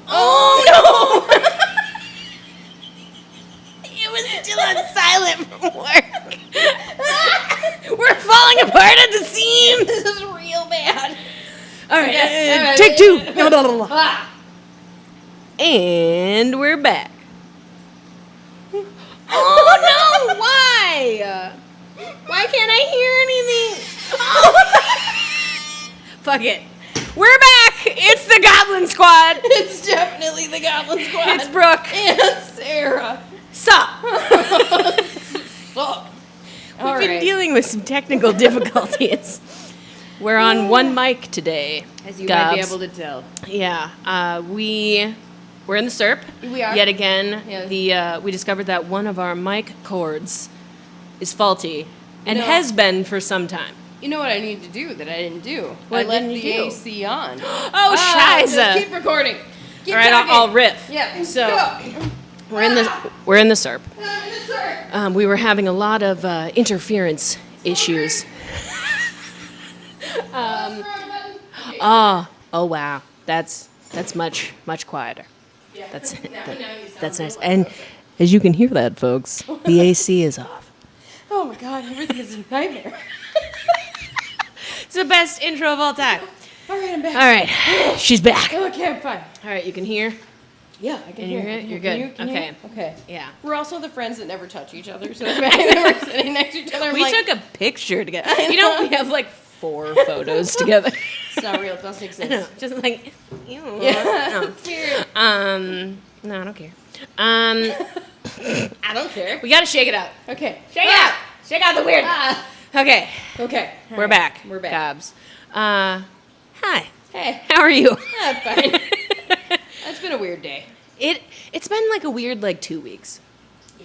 Oh no! It was still on silent from work. We're falling apart at the seams. This is real bad. All right, Okay. take two. And we're back. Oh no! Why? Why can't I hear anything? Oh. Fuck it. We're back. It's the Goblin Squad. It's definitely the Goblin Squad. It's Brooke and Sarah. Sup? Sup. We've been dealing with some technical difficulties. We're on one mic today. As you Gobs. might be able to tell. Yeah. We're in the SERP. We are. Yet again, Yeah. we discovered that one of our mic cords is faulty and No. has been for some time. You know what I need to do that I didn't do? What I left didn't the you do? AC on. Oh, Just shiza. keep recording. Keep All right, talking. I'll riff. Yeah. So go. we're in the SERP. Sir. We were having a lot of interference issues. Oh wow, that's much quieter. Yeah. That's Now you sound that's nice. like And as you can hear that, folks, the AC is off. Oh my God, everything is a nightmare. It's the best intro of all time. All right, I'm back. All right, she's back. All Okay, I'm fine. right, you can hear. Yeah, I can Can hear you hear it? You're Can good. Can Okay. You? Okay. Yeah. We're also the friends that never touch each other, so the fact that we're sitting next to each other, I'm We like, took a picture together. You know, we have like 4 photos together. it's not real, it doesn't I exist. know, just like, ew. Yeah, No. it's weird. No, I don't care. I don't care. We gotta shake it out. Okay. Shake it out. Shake out the weird. Ah. Okay, Okay. All we're right. back. We're back. Gobs. Hi. Hey. How are you? I'm fine. It's been a weird day. It's been like a weird 2 weeks.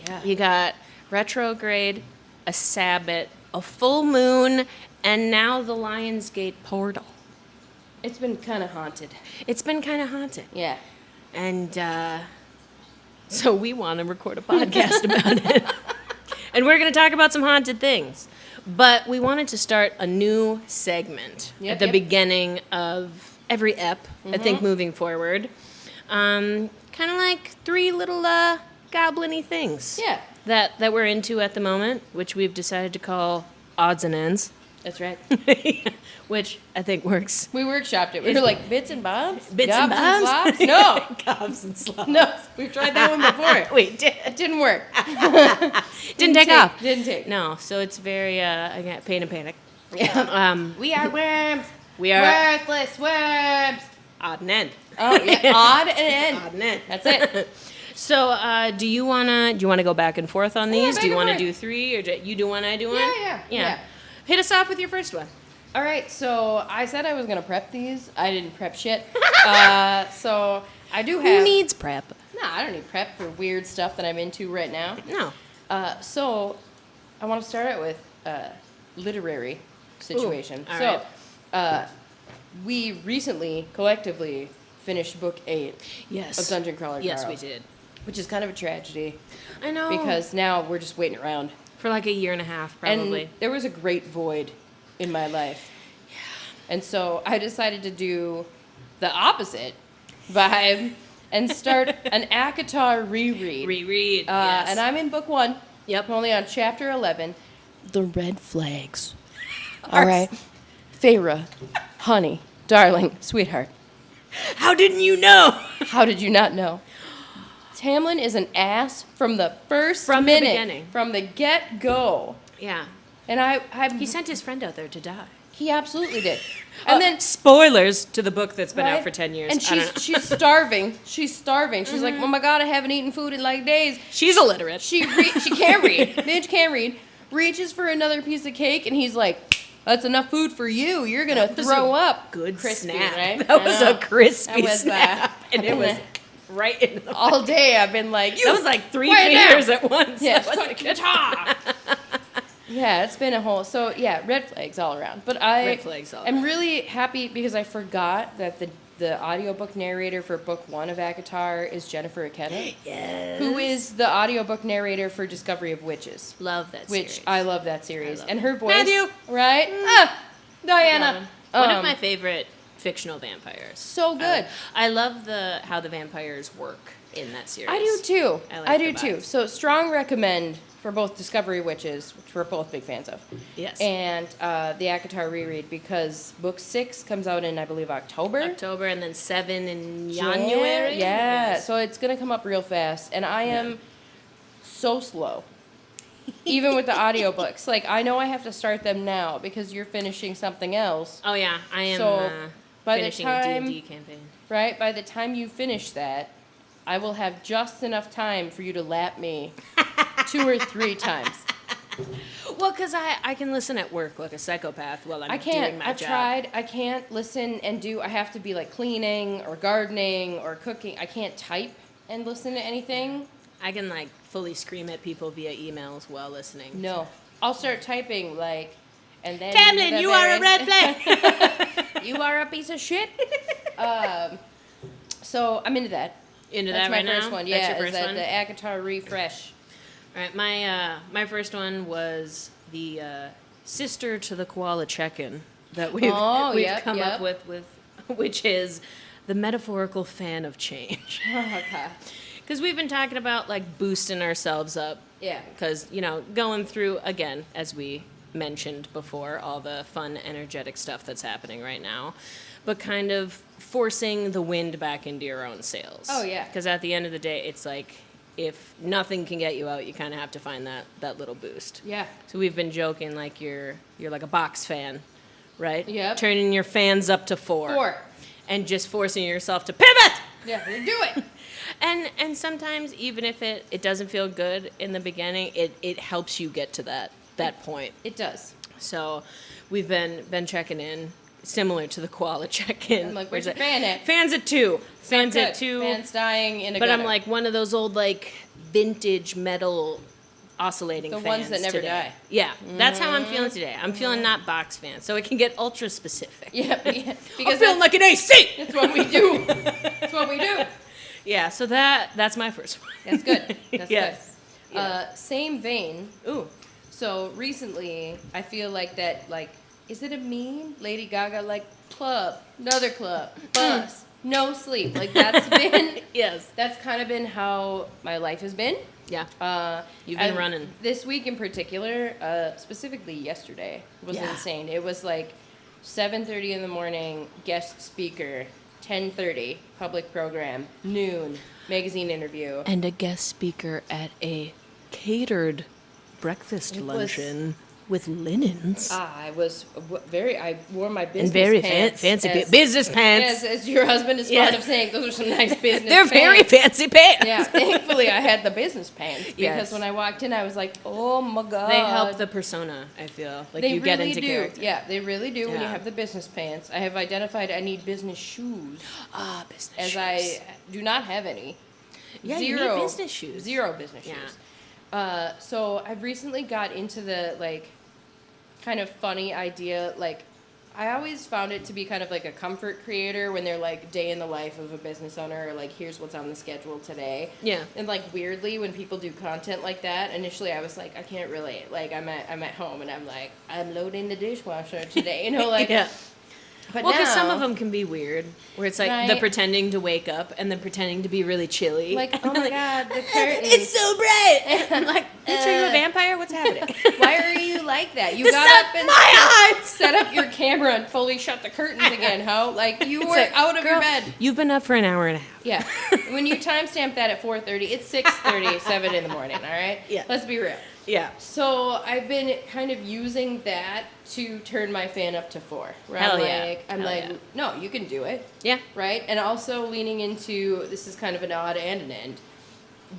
Yeah. You got retrograde, a Sabbath, a full moon, and now the Lionsgate portal. It's been kind of haunted. It's been kind of haunted. Yeah. And so we want to record a podcast about it. And we're going to talk about some haunted things. But we wanted to start a new segment at the beginning of every ep, I think, moving forward. Kind of like 3 little goblin-y things Yeah. that we're into at the moment, which we've decided to call odds and ends. That's right. Which I think works. We workshopped it. We were like, bits and bobs? Bits and Gobs bobs? slops? No. Gobs and slops. No. We've tried that one before. Wait, It didn't work. didn't take off. Didn't take. No, so it's very, again, pain and panic. Yeah. We are worms. We are Worthless worms. odd and end. Oh, yeah. Odd and end. Odd and end. That's it. So, do you wanna go back and forth on these? back Do you and want to forth. do 3, or you do one, I do one? Yeah. Hit us off with your first one. All right, so I said I was going to prep these. I didn't prep shit. So I do have... Who needs prep? No, I don't need prep for weird stuff that I'm into right now. No. So I want to start out with literary situation. all So right. we recently, collectively, finished book 8 Yes. of Dungeon Crawler Yes, Carl, we did. which is kind of a tragedy I know. because now we're just waiting around. for like a year and a half, probably. And there was a great void in my life. Yeah. And so I decided to do the opposite vibe and start an ACOTAR reread. Reread. Yes. And I'm in book 1. Yep. I'm only on chapter 11. The red flags. All All right. Feyre, honey, darling, sweetheart. How didn't you know? How did you not know? Tamlin is an ass from the first From the minute. beginning. From the get-go. Yeah. And He sent his friend out there to die. he absolutely did. And then spoilers to the book that's been out right? for 10 years. And I don't know. she's starving. She's starving. She's like, oh my God, I haven't eaten food in like days. She's illiterate. She can't read. Bitch can't read. Reaches for another piece of cake, and he's like, that's enough food for you. You're going to throw up. Good Crispy, snap. right? That was I a know. crispy That was, snap. And it was right in the... All day I've been like, That was like 3 quiet down. fingers at once. Yeah, That wasn't good. yeah, it's been a whole. So yeah, red flags all around. But I Red flags all am really happy because I forgot that the audiobook narrator for book 1 of ACOTAR is Jennifer Ikeda, Yes. who is the audiobook narrator for Discovery of Witches, Love that which series. I love that series. I love And it. her voice, Matthew. right? Diana. One of my favorite fictional vampires. So good. I love how the vampires work in that series. I do too. like I the do too. vibes. So strong recommend for both Discovery Witches, which we're both big fans of. Yes. And the ACOTAR reread, because book 6 comes out in, I believe, October. And then 7 in January. Yeah. Yes. So it's gonna come up real fast, and I am so slow. Even with the audiobooks. Like, I know I have to start them now because you're finishing something else, Oh yeah, I am So, by the finishing time- a D&D campaign. right? By the time you finish that, I will have just enough time for you to lap me 2 or 3 times. Well, because I can listen at work like a psychopath while I'm I can't. doing my I've job. tried. I can't listen and do. I have to be like cleaning or gardening or cooking. I can't type and listen to anything. I can like fully scream at people via emails while listening. No. I'll start typing like, and then. Tamlin, you are a red flag. You are a piece of shit. So I'm into that. Into That's that my right first now? one. That's Yeah, your is first that one? the ACOTAR refresh. All right, my first one was the sister to the koala check-in that we've come up with, which is the metaphorical fan of change. Okay. Because we've been talking about like boosting ourselves up. Yeah. Because, going through, again, as we mentioned before, all the fun, energetic stuff that's happening right now, but kind of forcing the wind back into your own sails. Oh, yeah. Because at the end of the day, it's like, if nothing can get you out, you kind of have to find that little boost. Yeah. So we've been joking like you're like a box fan, right? Yep. Turning your fans up to 4. 4. And just forcing yourself to pivot! Yeah, do it. And sometimes even if it doesn't feel good in the beginning, it helps you get to that point. It does. So we've been checking in, similar to the koala check-in. I'm like, where's your fan at? Fans at 2. Fans Good. at 2. Fans dying in a But gutter. I'm like one of those old like vintage metal oscillating The fans ones that never today. die. Yeah, that's how I'm feeling today. I'm feeling not box fan, so it can get ultra specific. Yeah, I'm because feeling like an AC. that's what we do. That's what we do. Yeah, so that's my first one. That's good. That's Yes. good. Same vein. Ooh. So recently, I feel like that, like, is it a meme? Lady Gaga, like, club, another club, bus, no sleep. Like, that's been, Yes. that's kind of been how my life has been. Yeah. You've been And running. This week in particular, specifically yesterday, was Yeah. insane. It was like 7:30 in the morning, guest speaker, 10:30, public program, noon, magazine interview. And a guest speaker at a catered breakfast It was- luncheon with linens. I was I wore my business And very pants. fancy as- business pants. As your husband is Yeah. fond of saying, those are some nice business They're pants. very fancy pants. Yeah, thankfully I had the business pants because Yes. when I walked in, I was like, oh my God. They help the persona, I feel. Like They you get really into do. character. Yeah, they really do when you Yeah. have the business pants. I have identified I need business shoes, Ah, business as shoes. I do not have any. Yeah, you need business shoes. 0 business Yeah. shoes. So I've recently got into the, like, kind of funny idea, like, I always found it to be kind of like a comfort creator when they're like day in the life of a business owner, or like here's what's on the schedule today. Yeah. And like weirdly when people do content like that, initially I was like, I can't relate. Like I'm at home and I'm like, I'm loading the dishwasher today, like Yeah. But Well, because some now- of them can be weird, where it's like the Right. pretending to wake up and then pretending to be really chilly. like, oh my God, the curtains. It's so bright. I'm like, bitch, are you a vampire? What's happening? Why are you like that? You The got sun- up and my eyes! set up your camera and fully shut the curtains again, ho? Like you It's were like, out of your girl, bed. You've been up for an hour and a half. Yeah. When you timestamp that at 4:30, it's 6:30, 7 in the morning, all right? Yeah. Let's be real. Yeah. So I've been kind of using that to turn my fan up to 4. Where Hell I'm yeah. like, Hell yeah. no, you can do it, Yeah. right? And also leaning into, this is kind of an odd and an end,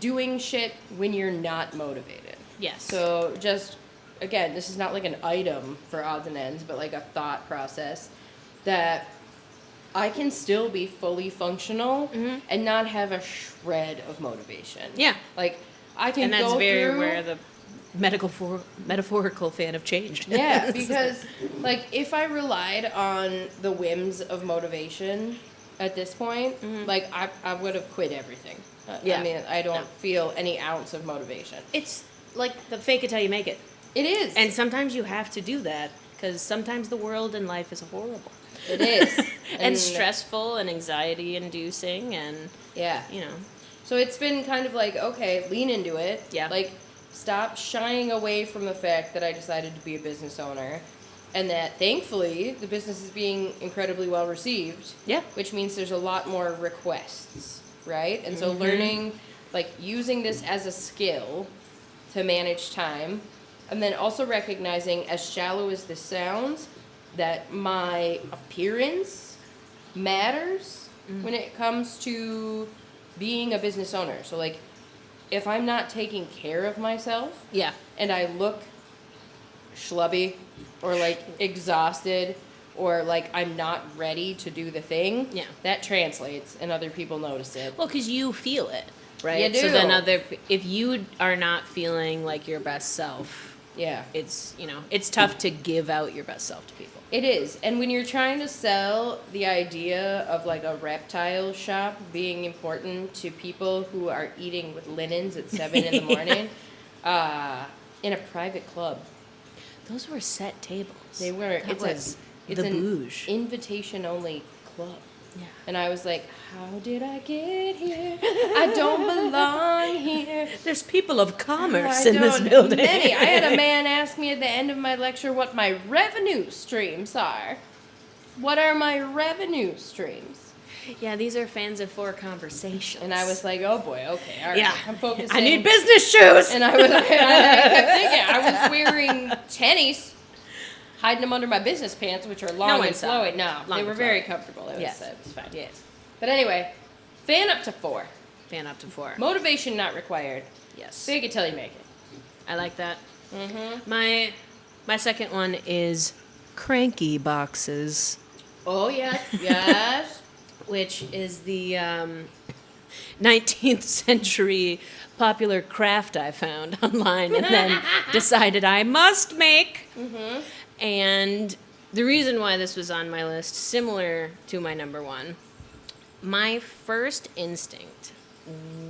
doing shit when you're not motivated. Yes. So just, again, this is not like an item for odds and ends, but like a thought process that I can still be fully functional and not have a shred of motivation. Yeah. Like, I can And that's go very through... where the metaphorical fan of change. Yeah, because, like, if I relied on the whims of motivation at this point, like, I would have quit everything. Yeah. I mean, I don't No. feel any ounce of motivation. It's like the fake it till you make it. It is. And sometimes you have to do that because sometimes the world and life is horrible. It is. And stressful and anxiety inducing and, Yeah. you know. So it's been kind of like, okay, lean into it. Yeah. Like, stop shying away from the fact that I decided to be a business owner. And that, thankfully, the business is being incredibly well received. Yeah. Which means there's a lot more requests, right? And so learning, like, using this as a skill to manage time. And then also recognizing, as shallow as this sounds, that my appearance matters when it comes to being a business owner. So, like, if I'm not taking care of myself Yeah. and I look schlubby or, like, exhausted or, like, I'm not ready to do the thing, Yeah. that translates and other people notice it. Well, because you feel it, right? You do. So then if you are not feeling like your best self, Yeah. it's, it's tough to give out your best self to people. It is. And when you're trying to sell the idea of like a reptile shop being important to people who are eating with linens at 7 in the morning in a private club. Those were set tables. They were. It's It's the an bouge. invitation only club. Yeah. And I was like, how did I get here? I don't belong here. There's people of commerce I in this don't- building. Many. I had a man ask me at the end of my lecture what my revenue streams are. What are my revenue streams? Yeah, these are fans of four conversations. And I was like, oh boy, okay, all right. yeah, I'm focusing. I need business shoes. And I kept thinking, I was wearing tennies, hiding them under my business pants, which are long one and saw. flowing. No, Long they were and very flowing. comfortable. It Yes. was fine. Yes. But anyway, fan up to 4. Fan up to 4. Motivation not required. Yes. Fake it till you make it. I like that. Mm-hmm. My second one is cranky boxes, Oh, yes. Yes. which is the 19th century popular craft I found online and then decided I must make. Mm-hmm. And the reason why this was on my list, similar to my number one, my first instinct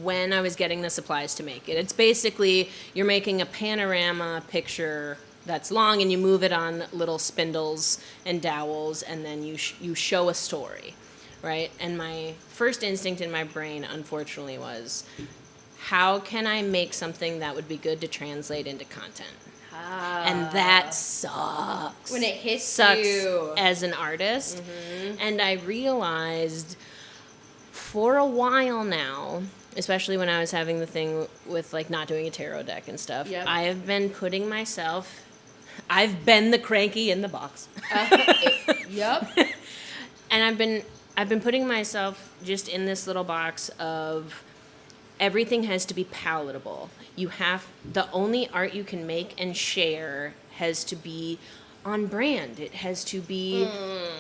when I was getting the supplies to make it, it's basically you're making a panorama picture that's long and you move it on little spindles and dowels and then you show a story, right? And my first instinct in my brain, unfortunately, was how can I make something that would be good to translate into content? And that sucks. When it hits sucks you. as an artist. And I realized for a while now, especially when I was having the thing with like not doing a tarot deck and stuff, Yep. I have been putting myself, I've been the cranky in the box. Yup. And I've been putting myself just in this little box of everything has to be palatable. The only art you can make and share has to be on brand. It has to be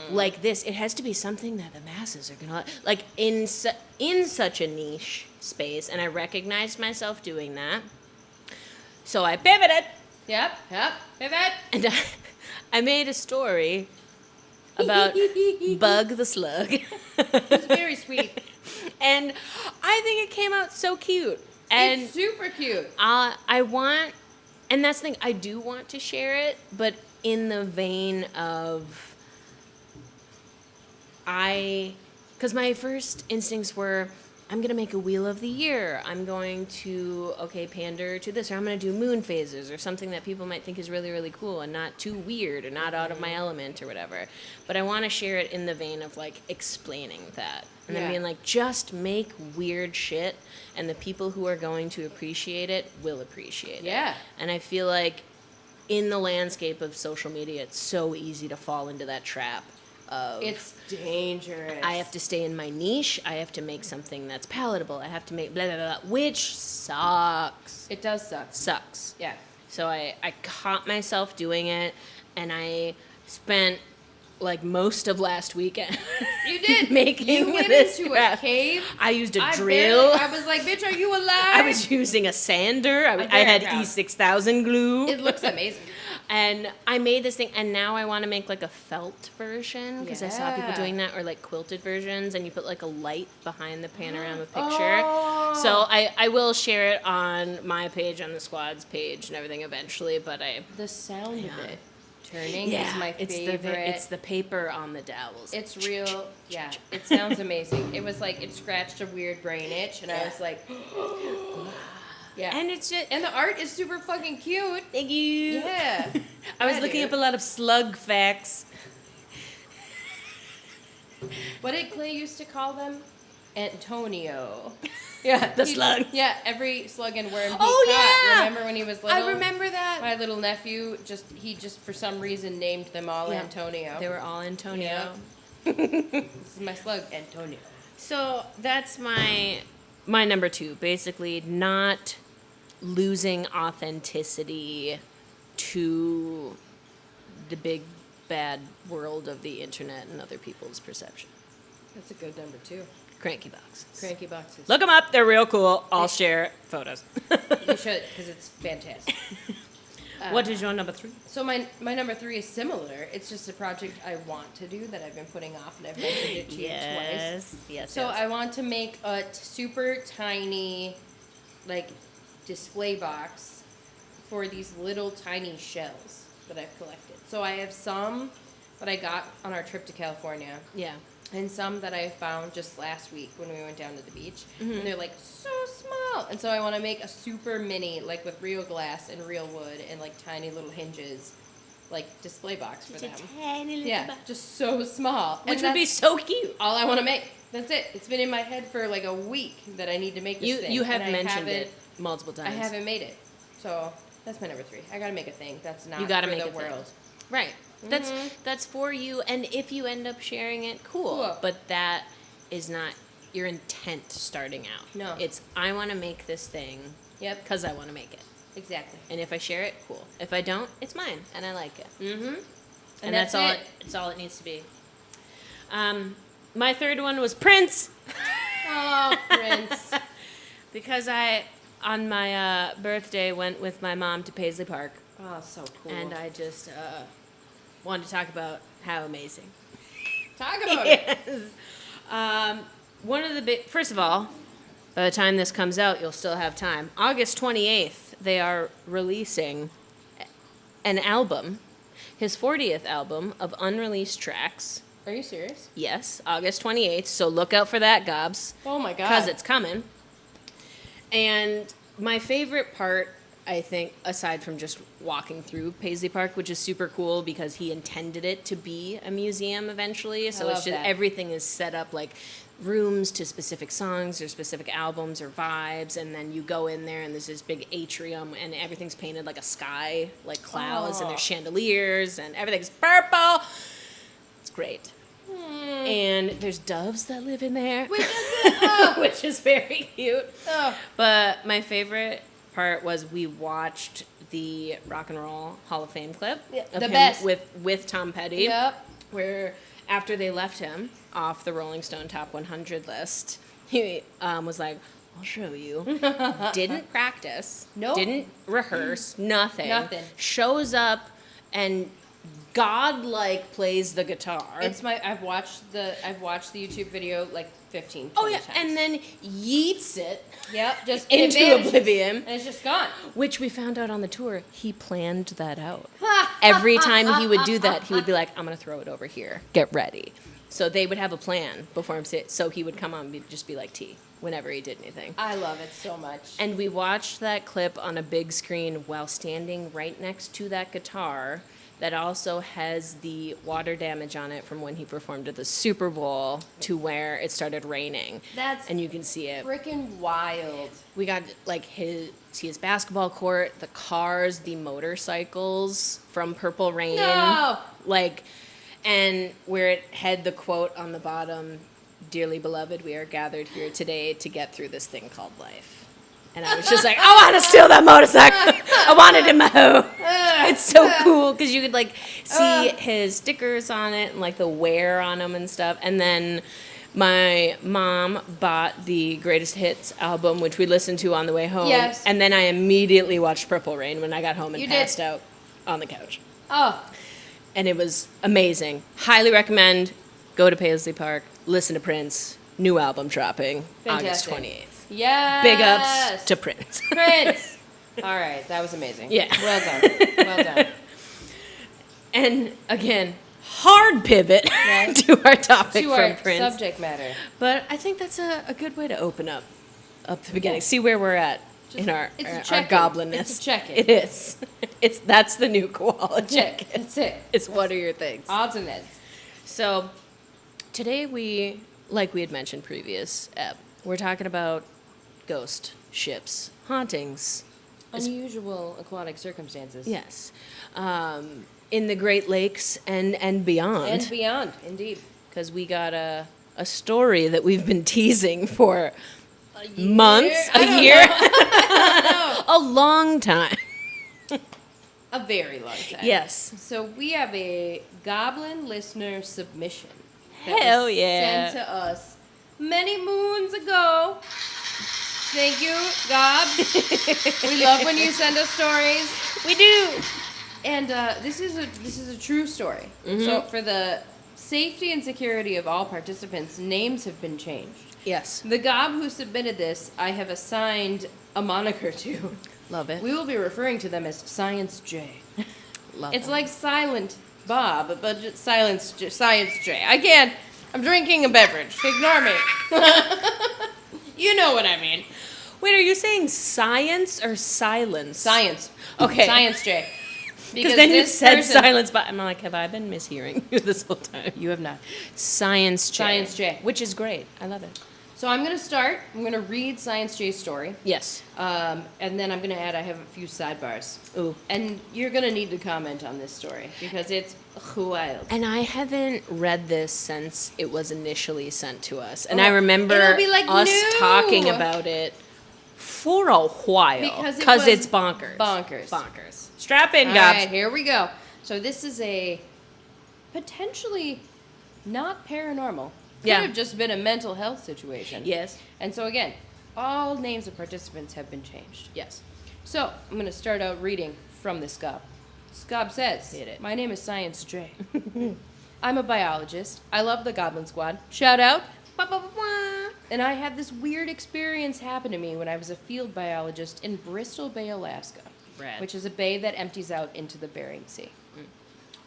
like this. It has to be something that the masses are gonna like in such a niche space. And I recognized myself doing that, so I pivoted. Yep. Pivot. And I made a story about Bug the Slug. It's very sweet. And I think it came out so cute. And It's super cute. I want, and that's the thing, I do want to share it, but in the vein of, because my first instincts were, I'm going to make a wheel of the year. I'm going to, pander to this, or I'm going to do moon phases, or something that people might think is really, really cool and not too weird or not out of my element or whatever. But I want to share it in the vein of, like, explaining that. And then Yeah. being like, just make weird shit, and the people who are going to appreciate it will appreciate it. Yeah. And I feel like in the landscape of social media, it's so easy to fall into that trap of... It's dangerous. I have to stay in my niche. I have to make something that's palatable. I have to make blah, blah, blah, which sucks. It does suck. Sucks. Yeah. So I caught myself doing it, and I spent, like, most of last weekend You did. making You went this into craft. a cave. I used a I drill. was like, bitch, are you alive? I was using a sander. I very had proud. E6000 glue. It looks amazing. And I made this thing, and now I want to make like a felt version because I saw people Yeah. doing that, or like quilted versions, and you put like a light behind the panorama picture. Oh. So I will share it on my page, on the squad's page, and everything eventually. But The sound of Yeah. it turning is my favorite. It's the paper on the dowels. It's real. Yeah, it sounds amazing. It was like it scratched a weird brain itch, and I was like, yeah. And it's just And the art is super fucking cute. thank you. Yeah. I was Yeah, looking dude. up a lot of slug facts. What did Clay used to call them? Antonio. Yeah, The slug. Yeah, every slug and worm he Oh, caught. yeah! Remember when he was little? I remember that. My little nephew he just for some reason named them all Yeah. Antonio. They were all Antonio. This is my slug, Antonio. So that's my number 2. Basically, not losing authenticity to the big bad world of the internet and other people's perception. That's a good number 2. Cranky boxes. Cranky boxes. Look them up. They're real cool. I'll share photos. You should, because it's fantastic. What is your number 3? So my number 3 is similar. It's just a project I want to do that I've been putting off, and I've mentioned it to you twice. Yes. So I want to make a super tiny, like, display box for these little tiny shells that I've collected. So I have some that I got on our trip to California, Yeah. and some that I found just last week when we went down to the beach. Mm-hmm. And they're like so small. And so I want to make a super mini, like with real glass and real wood and like tiny little hinges, like display box for them. tiny little Yeah, just so small. Which And would be that's so cute. all I want to make. That's it. It's been in my head for like a week that I need to make this thing. You have and I mentioned haven't- it multiple times. I haven't made it. So that's my number 3. I got to make a thing. That's not You gotta for make the a thing. world. Right. That's for you, and if you end up sharing it, cool. But that is not your intent starting out. No. It's I want to make this thing Yep. because I want to make it. Exactly. And if I share it, cool. If I don't, it's mine, and I like it. Mm-hmm. And that's all. It's all it needs to be. My third one was Prince, Oh, Prince. because I on my birthday went with my mom to Paisley Park, Oh, so cool. and I just wanted to talk about how amazing. Talk about it. Yes. One of the big. First of all, by the time this comes out, you'll still have time. August 28th, they are releasing an album, his 40th album of unreleased tracks. Are you serious? Yes, August 28th. So look out for that, Gobs, Oh my god. because it's coming. And my favorite part, I think, aside from just walking through Paisley Park, which is super cool because he intended it to be a museum eventually. So it's love just that. everything is set up like rooms to specific songs or specific albums or vibes, and then you go in there and there's this big atrium and everything's painted like a sky, like clouds, and there's chandeliers and everything's purple. It's great. And there's doves that live in there, which is very cute. Oh. But my favorite part was we watched the Rock and Roll Hall of Fame clip of the him best. with Tom Petty, Yep. where after they left him off the Rolling Stone Top 100 list, he was like, "I'll show you." Didn't practice, Nope. didn't rehearse, nothing. Nothing. Shows up and godlike plays the guitar. I've watched the YouTube video like 15, 20 Oh yeah, times. and then yeets it Yep, just into it vanishes, oblivion. and it's just gone. Which we found out on the tour, he planned that out. Every time he would do that, he would be like, "I'm going to throw it over here. Get ready." So they would have a plan before him. So he would come on and just be like T whenever he did anything. I love it so much. And we watched that clip on a big screen while standing right next to that guitar that also has the water damage on it from when he performed at the Super Bowl to where it started raining. That's And you can see it. freaking wild. We got like see his basketball court, the cars, the motorcycles from Purple Rain. No. Like, and where it had the quote on the bottom, "Dearly beloved, we are gathered here today to get through this thing called life." And I was just like, I want to steal that motorcycle. I want it in my home. It's so cool because you could like see his stickers on it and like the wear on them and stuff. And then my mom bought the Greatest Hits album, which we listened to on the way home. Yes. And then I immediately watched Purple Rain when I got home and You did. passed out on the couch. Oh, And it was amazing. Highly recommend. Go to Paisley Park. Listen to Prince. New album dropping August Fantastic. 28th. yes. Big ups to Prince. Prince. All right, that was amazing. Yeah. Well done. Well done. And again, hard pivot Right. to our topic To from our Prince. subject matter. But I think that's a good way to open up the beginning. See where we're at in our goblinness. It's a check-in. It is. That's the new koala check. That's it. It's what are your things? Odds and ends. So today like we had mentioned previous, we're talking about ghost ships, hauntings. Unusual aquatic circumstances. Yes. In the Great Lakes and beyond. And beyond, indeed. Because we got a story that we've been teasing for months, a year, a long time. A very long time. Yes. So we have a Goblin listener submission. Hell was yeah. Sent to us many moons ago. Thank you, Gob. We love when you send us stories. We do. And this is a true story. Mm-hmm. So for the safety and security of all participants, names have been changed. Yes. The Gob who submitted this, I have assigned a moniker to. Love it. We will be referring to them as Science J. Love It's it. like Silent Bob, but just Science J. I can't. I'm drinking a beverage. Ignore me. You know what I mean. Wait, are you saying science or silence? Science. Okay. Science J. Because then you this said person- silence, but I'm like, have I been mishearing you this whole time? You have not. Science J. Science J. Which is great. I love it. So I'm going to start. I'm going to read Science J's story. Yes. And then I'm going to add, I have a few sidebars. Ooh. And you're going to need to comment on this story because it's wild. And I haven't read this since it was initially sent to us. And Oh, I remember it'll be like us new. talking about it for a while. Because it Because was it's bonkers. bonkers. Bonkers. Strap in, All Gobs. right, here we go. So this is a potentially not paranormal. Could Yeah. have just been a mental health situation. Yes. And so again, all names of participants have been changed. Yes. So I'm going to start out reading from this Scob. Scob says, Hit it. "My name is Science J. I'm a biologist. I love the Goblin Squad. Shout out. Ba, ba, ba, ba. And I had this weird experience happen to me when I was a field biologist in Bristol Bay, Alaska, Rad. which is a bay that empties out into the Bering Sea.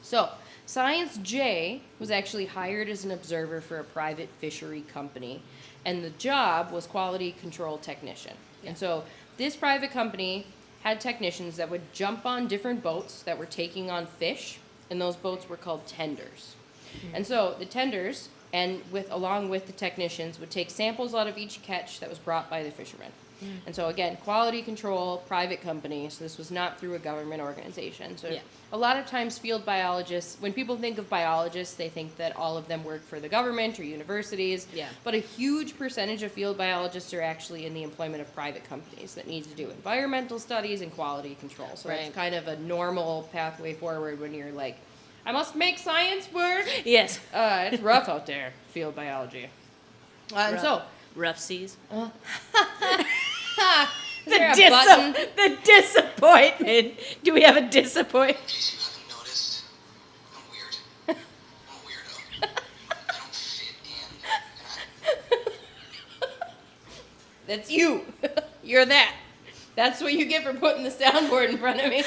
So, Science J was actually hired as an observer for a private fishery company, and the job was quality control technician. And so, this private company had technicians that would jump on different boats that were taking on fish, and those boats were called tenders. And so, the tenders, along with the technicians, would take samples out of each catch that was brought by the fishermen. And so again, quality control, private company, so this was not through a government organization. So Yeah. a lot of times field biologists, when people think of biologists, they think that all of them work for the government or universities. Yeah. But a huge percentage of field biologists are actually in the employment of private companies that need to do environmental studies and quality control. So Right. it's kind of a normal pathway forward when you're like, I must make science work. Yes. It's rough out there, field biology. And Rough. so, Rough seas. is there a button? The disappointment. Do we have a disappointment? In case you haven't noticed, I'm weird. I'm a weirdo. I don't fit in. And That's you. You're that. That's what you get for putting the soundboard in front of me. I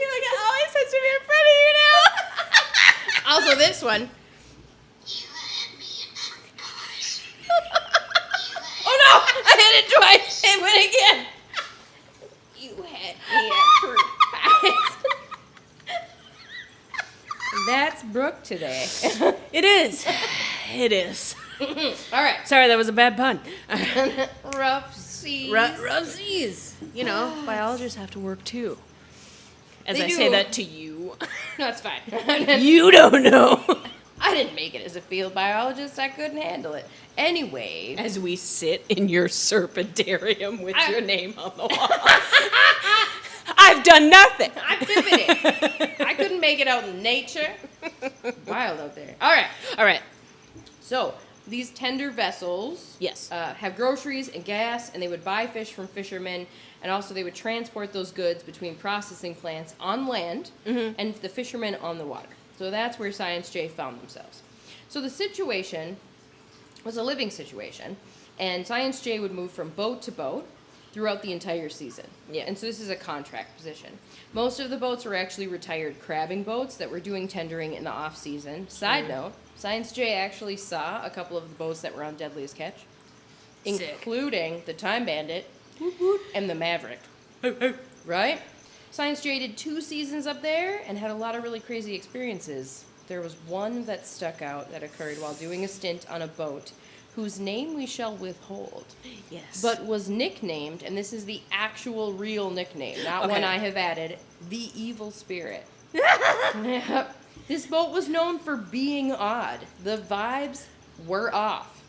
feel like it always has to be in front of you now. Also, this one. you had me in fruit pies. Oh no! I hit it twice. It went again. You had me at fruit pies. That's Brooke today. It is. It is. All right. Sorry, that was a bad pun. Rough seas. Rough seas. You know, biologists have to work too. As They I say do. that to you. No, it's fine. You don't know. I didn't make it as a field biologist. I couldn't handle it. Anyway. As we sit in your serpentarium with your name on the wall. I've done nothing. I pivoted. I couldn't make it out in nature. Wild out there. All right. All right. So these tender vessels Yes. have groceries and gas, and they would buy fish from fishermen, and also they would transport those goods between processing plants on land and the fishermen on the water. So that's where Science J found themselves. So the situation was a living situation, and Science J would move from boat to boat, throughout the entire season. Yeah. And so this is a contract position. Most of the boats were actually retired crabbing boats that were doing tendering in the off season. Side note, Science J actually saw a couple of the boats that were on Deadliest Catch, Sick. including the Time Bandit and the Maverick. Right? Science J did 2 seasons up there and had a lot of really crazy experiences. There was one that stuck out that occurred while doing a stint on a boat whose name we shall withhold, Yes. but was nicknamed, and this is the actual real nickname, not one Okay. I have added, the Evil Spirit. Yep. This boat was known for being odd. The vibes were off.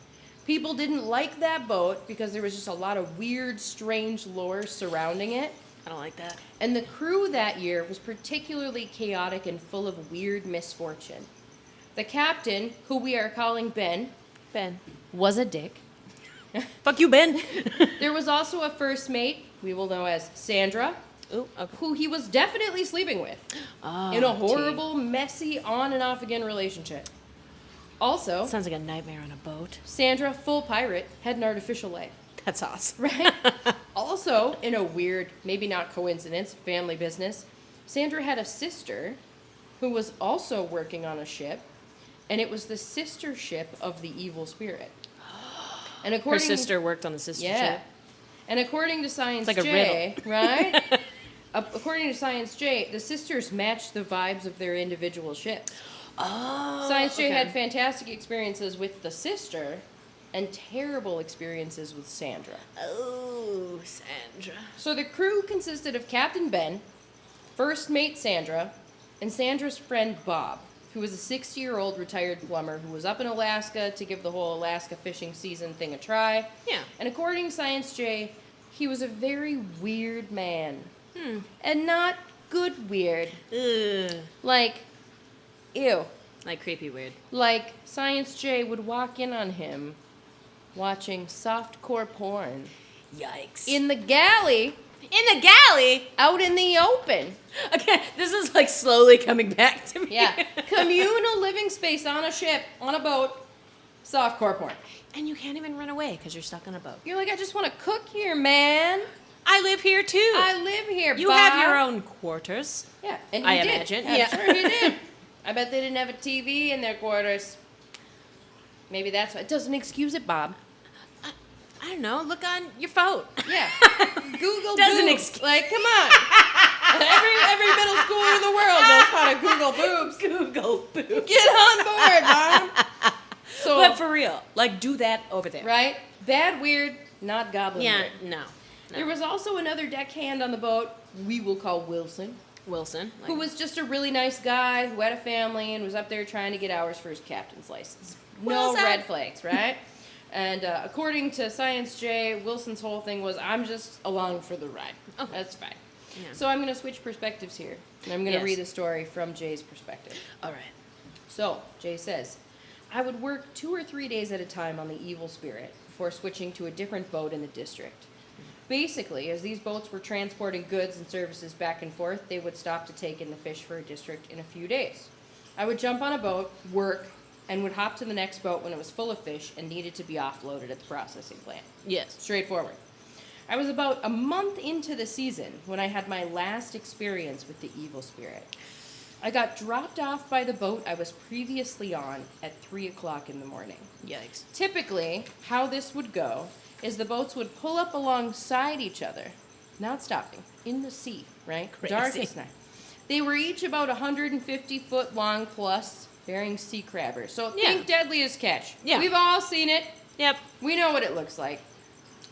People didn't like that boat because there was just a lot of weird, strange lore surrounding it. I don't like that. And the crew that year was particularly chaotic and full of weird misfortune. The captain, who we are calling Ben, was a dick. Fuck you, Ben. There was also a first mate, we will know as Sandra, Ooh, okay. who he was definitely sleeping with Oh, in a horrible, messy, on and off again relationship. Also, Sounds like a nightmare on a boat. Sandra, full pirate, had an artificial leg. That's awesome. Right? Also, in a weird, maybe not coincidence, family business, Sandra had a sister who was also working on a ship, and it was the sister ship of the evil spirit. And Her according sister worked on the sister yeah. ship. And according to Science It's like a J, right? According to Science J, the sisters matched the vibes of their individual ships. Oh. Science J okay. had fantastic experiences with the sister and terrible experiences with Sandra. Oh, Sandra. So the crew consisted of Captain Ben, first mate Sandra, and Sandra's friend Bob, who was a 60-year-old retired plumber who was up in Alaska to give the whole Alaska fishing season thing a try. Yeah. And according to Science J, he was a very weird man. And not good weird. Ugh. Like, ew. Like creepy weird. Like, Science J would walk in on him watching softcore porn Yikes. in the galley In the galley? out in the open. Okay, this is like slowly coming back to me. Yeah. Communal living space on a ship, on a boat, softcore porn. And you can't even run away because you're stuck on a boat. You're like, I just want to cook here, man. I live here too. I live here, You Bob. have your own quarters. Yeah, and I he did. imagine, I'm yeah. sure he did. I bet they didn't have a TV in their quarters. Maybe that's why. It doesn't excuse it, Bob. I don't know. Look on your phone. Yeah. Google Doesn't boobs. excuse. Like, come on. every middle schooler in the world knows how to Google boobs. Google boo. Get on board, Mom. So, But for real, like do that over there. right? Bad weird, not goblin Yeah. weird. No. There was also another deckhand on the boat we will call Wilson, Wilson. who was just a really nice guy who had a family and was up there trying to get hours for his captain's license. No Wilson. red flags, right? And according to Science J, Wilson's whole thing was, I'm just along for the ride. Okay. That's fine. Yeah. So I'm going to switch perspectives here. And I'm going to Yes. read the story from Jay's perspective. All right. So, Jay says, I would work 2 or 3 days at a time on the Evil Spirit before switching to a different boat in the district. Basically, as these boats were transporting goods and services back and forth, they would stop to take in the fish for a district in a few days. I would jump on a boat, work, and would hop to the next boat when it was full of fish and needed to be offloaded at the processing plant. Yes. Straightforward. I was about a month into the season when I had my last experience with the Evil Spirit. I got dropped off by the boat I was previously on at 3 o'clock in the morning. Yikes. Typically, how this would go is the boats would pull up alongside each other, not stopping, in the sea, right? Crazy. Darkest night. They were each about 150 foot long plus, bearing sea crabbers. So Yeah. think Deadliest Catch. Yeah. We've all seen it. Yep. We know what it looks like.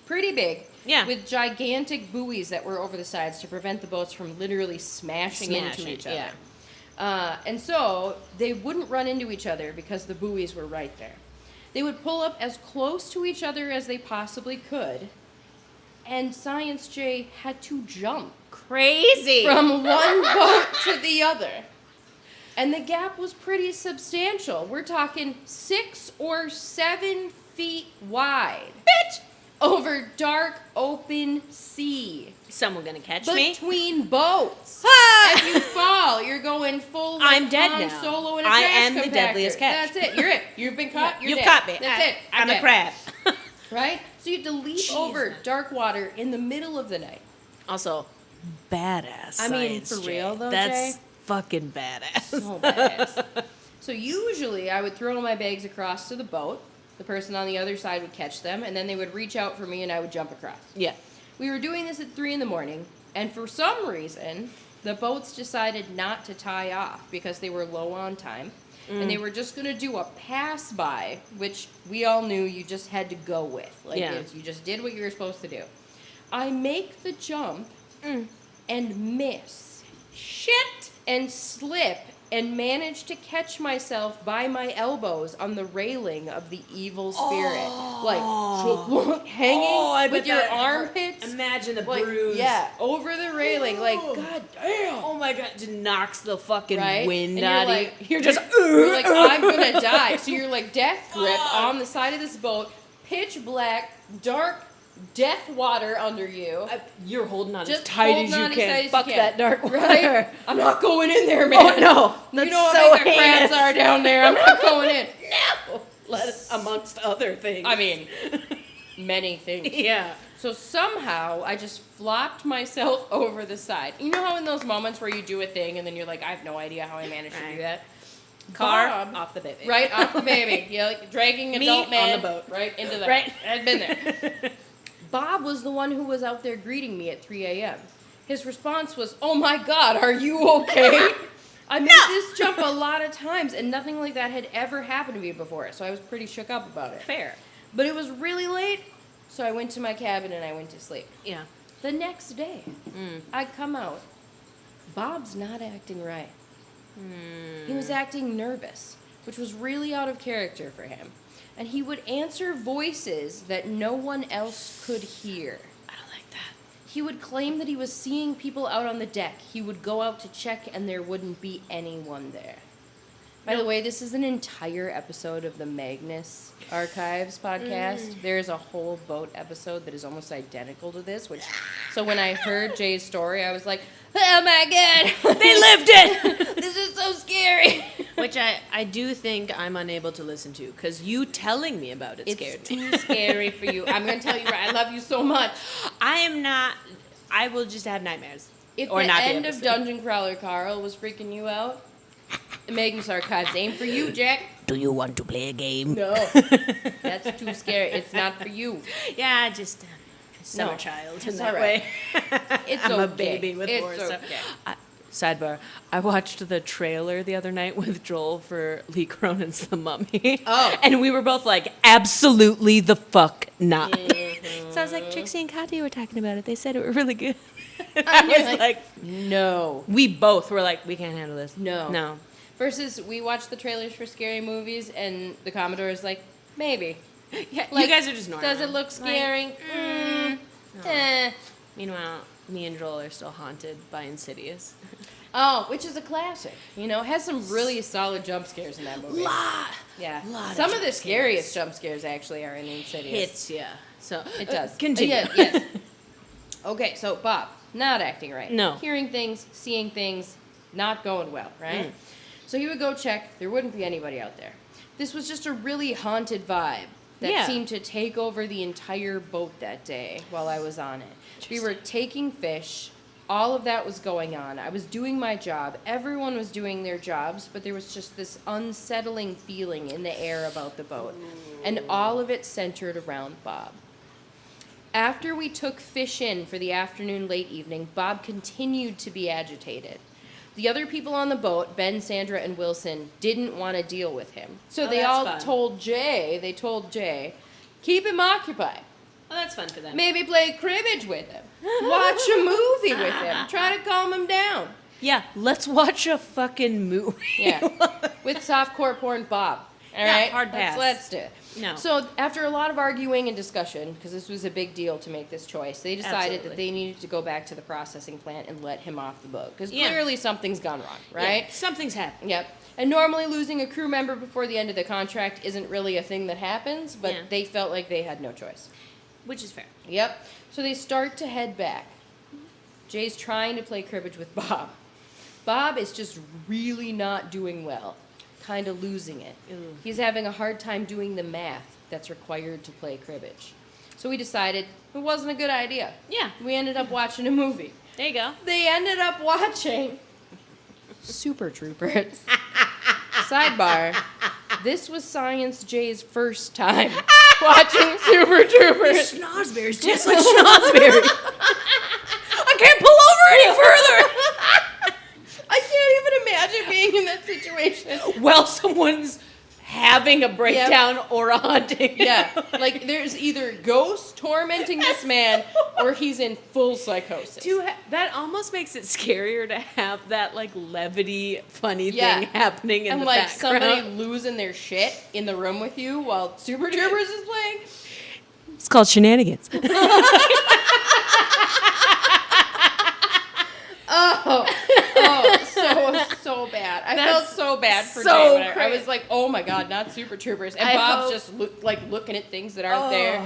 Pretty big. Yeah. With gigantic buoys that were over the sides to prevent the boats from literally smashing into Smashing, each other. yeah. And so they wouldn't run into each other because the buoys were right there. They would pull up as close to each other as they possibly could, and Science J had to jump Crazy. from one boat to the other. And the gap was pretty substantial. We're talking 6 or 7 feet wide. Bitch! Over dark, open sea. Someone gonna catch me? Between boats. Ah! If you fall, you're going full like I'm dead Han now. Solo in a I trash am the compactor. deadliest catch. That's it. You're it. You've been caught. You're You've dead. caught me. That's it. I'm dead. a crab. Right? So you had to leap over dark water in the middle of the night. Also, badass. I mean, science, for real, Jay. though, That's Jay? fucking badass. So badass. So usually I would throw my bags across to the boat. The person on the other side would catch them, and then they would reach out for me, and I would jump across. Yeah. We were doing this at 3 a.m, and for some reason, the boats decided not to tie off because they were low on time, and they were just going to do a pass-by, which we all knew you just had to go with. Like, you just did what you were supposed to do. I make the jump and miss. Shit. And slip and manage to catch myself by my elbows on the railing of the evil spirit. Like, hanging with your armpits. Imagine the Like, bruise. yeah, over the railing. Like, god damn. Oh my god, just knocks the fucking Right? wind And out of you're you. like, You're just, you're like, I'm gonna die. So you're like death grip on the side of this boat, pitch black, dark, death water under you. You're holding on Just as tight holding as you on as can. tight as you Fuck can. that dark water. Right? I'm not going in there, man. Oh no, that's you know so how big the heinous. crabs are down there. I'm not going in. No, amongst other things. I mean, many things. yeah. So somehow I just flopped myself over the side. You know how in those moments where you do a thing and then you're like, I have no idea how I managed to do that? Car Bob, off the baby. right off the baby. You're like dragging Me adult man on the boat. right into that. Right. I'd been there. Bob was the one who was out there greeting me at 3 a.m. His response was, "Oh my God, are you okay?" I made this jump a lot of times, and nothing like that had ever happened to me before, so I was pretty shook up about it. Fair. But it was really late, so I went to my cabin and I went to sleep. Yeah. The next day, I come out. Bob's not acting right. He was acting nervous, which was really out of character for him. And he would answer voices that no one else could hear. I don't like that. He would claim that he was seeing people out on the deck. He would go out to check and there wouldn't be anyone there. By the way, this is an entire episode of the Magnus Archives podcast. There's a whole boat episode that is almost identical to this, so when I heard Jay's story, I was like, oh my God, They lived it! this is so scary. Which I do think I'm unable to listen to, because you telling me about it scared It's me. too scary for you. I'm going to tell you right, I love you so much. I am not, I will just have nightmares. If Or the not be end able of to sleep. Dungeon Crawler Carl was freaking you out, the Magnus Archives ain't for you, Jack. Do you want to play a game? No, that's too scary. It's not for you. Yeah, just summer No, child it's in that all way. right. It's I'm okay. a baby with It's horror stuff. okay. Sidebar, I watched the trailer the other night with Joel for Lee Cronin's The Mummy. Oh. And we were both like, absolutely the fuck not. So I was like, Trixie and Kati were talking about it. They said it were really good. I And you're was like, no. we both were like, we can't handle this. No. No. Versus we watch the trailers for scary movies and the Commodore is like, maybe. Yeah, Like, you guys are just normal. Does it look scary? No. Eh. Meanwhile, me and Joel are still haunted by Insidious. Oh, which is a classic. You know, it has some really solid jump scares in that movie. Yeah. lot of Some of jump the scares. scariest jump scares actually are in Insidious. Hits, yeah. So It does. Continue. Yeah, yes. Okay, so Bob, not acting right. No. Hearing things, seeing things, not going well, right? So he would go check. There wouldn't be anybody out there. This was just a really haunted vibe that Yeah. seemed to take over the entire boat that day while I was on it. We were taking fish. All of that was going on. I was doing my job. Everyone was doing their jobs, but there was just this unsettling feeling in the air about the boat. And all of it centered around Bob. After we took fish in for the afternoon, late evening, Bob continued to be agitated. The other people on the boat, Ben, Sandra, and Wilson, didn't want to deal with him. So Oh, they that's all fun. told Jay, keep him occupied. Oh, that's fun for them. Maybe play cribbage with him. Watch a movie with him. Try to calm him down. Yeah, let's watch a fucking movie. Yeah. With softcore porn Bob. All Yeah, right? hard pass. Let's do it. No. So after a lot of arguing and discussion, because this was a big deal to make this choice, they decided Absolutely. that they needed to go back to the processing plant and let him off the boat. Because Yeah. clearly something's gone wrong, right? Yeah, something's happened. Yep. And normally losing a crew member before the end of the contract isn't really a thing that happens, but Yeah. they felt like they had no choice. Which is fair. Yep. So they start to head back. Jay's trying to play cribbage with Bob. Bob is just really not doing well, kind of losing it. Ooh. He's having a hard time doing the math that's required to play cribbage. So we decided it wasn't a good idea. Yeah. We ended up watching a movie. There you go. They ended up watching Super Troopers. Sidebar, this was Science J's first time watching Super Troopers. Schnozberries taste like schnozberries. I can't pull over any further. I can't even imagine being in that situation. Well, someone's having a breakdown or a haunting. Yeah, like there's either ghosts tormenting this man or he's in full psychosis. That almost makes it scarier to have that like levity, funny thing happening in and the like background. somebody losing their shit in the room with you while Super Troopers is playing. It's called shenanigans. So bad. I That's felt so bad for so Jay. I was like, oh my god, not Super Troopers. And I Bob's hope- just looking at things that aren't there.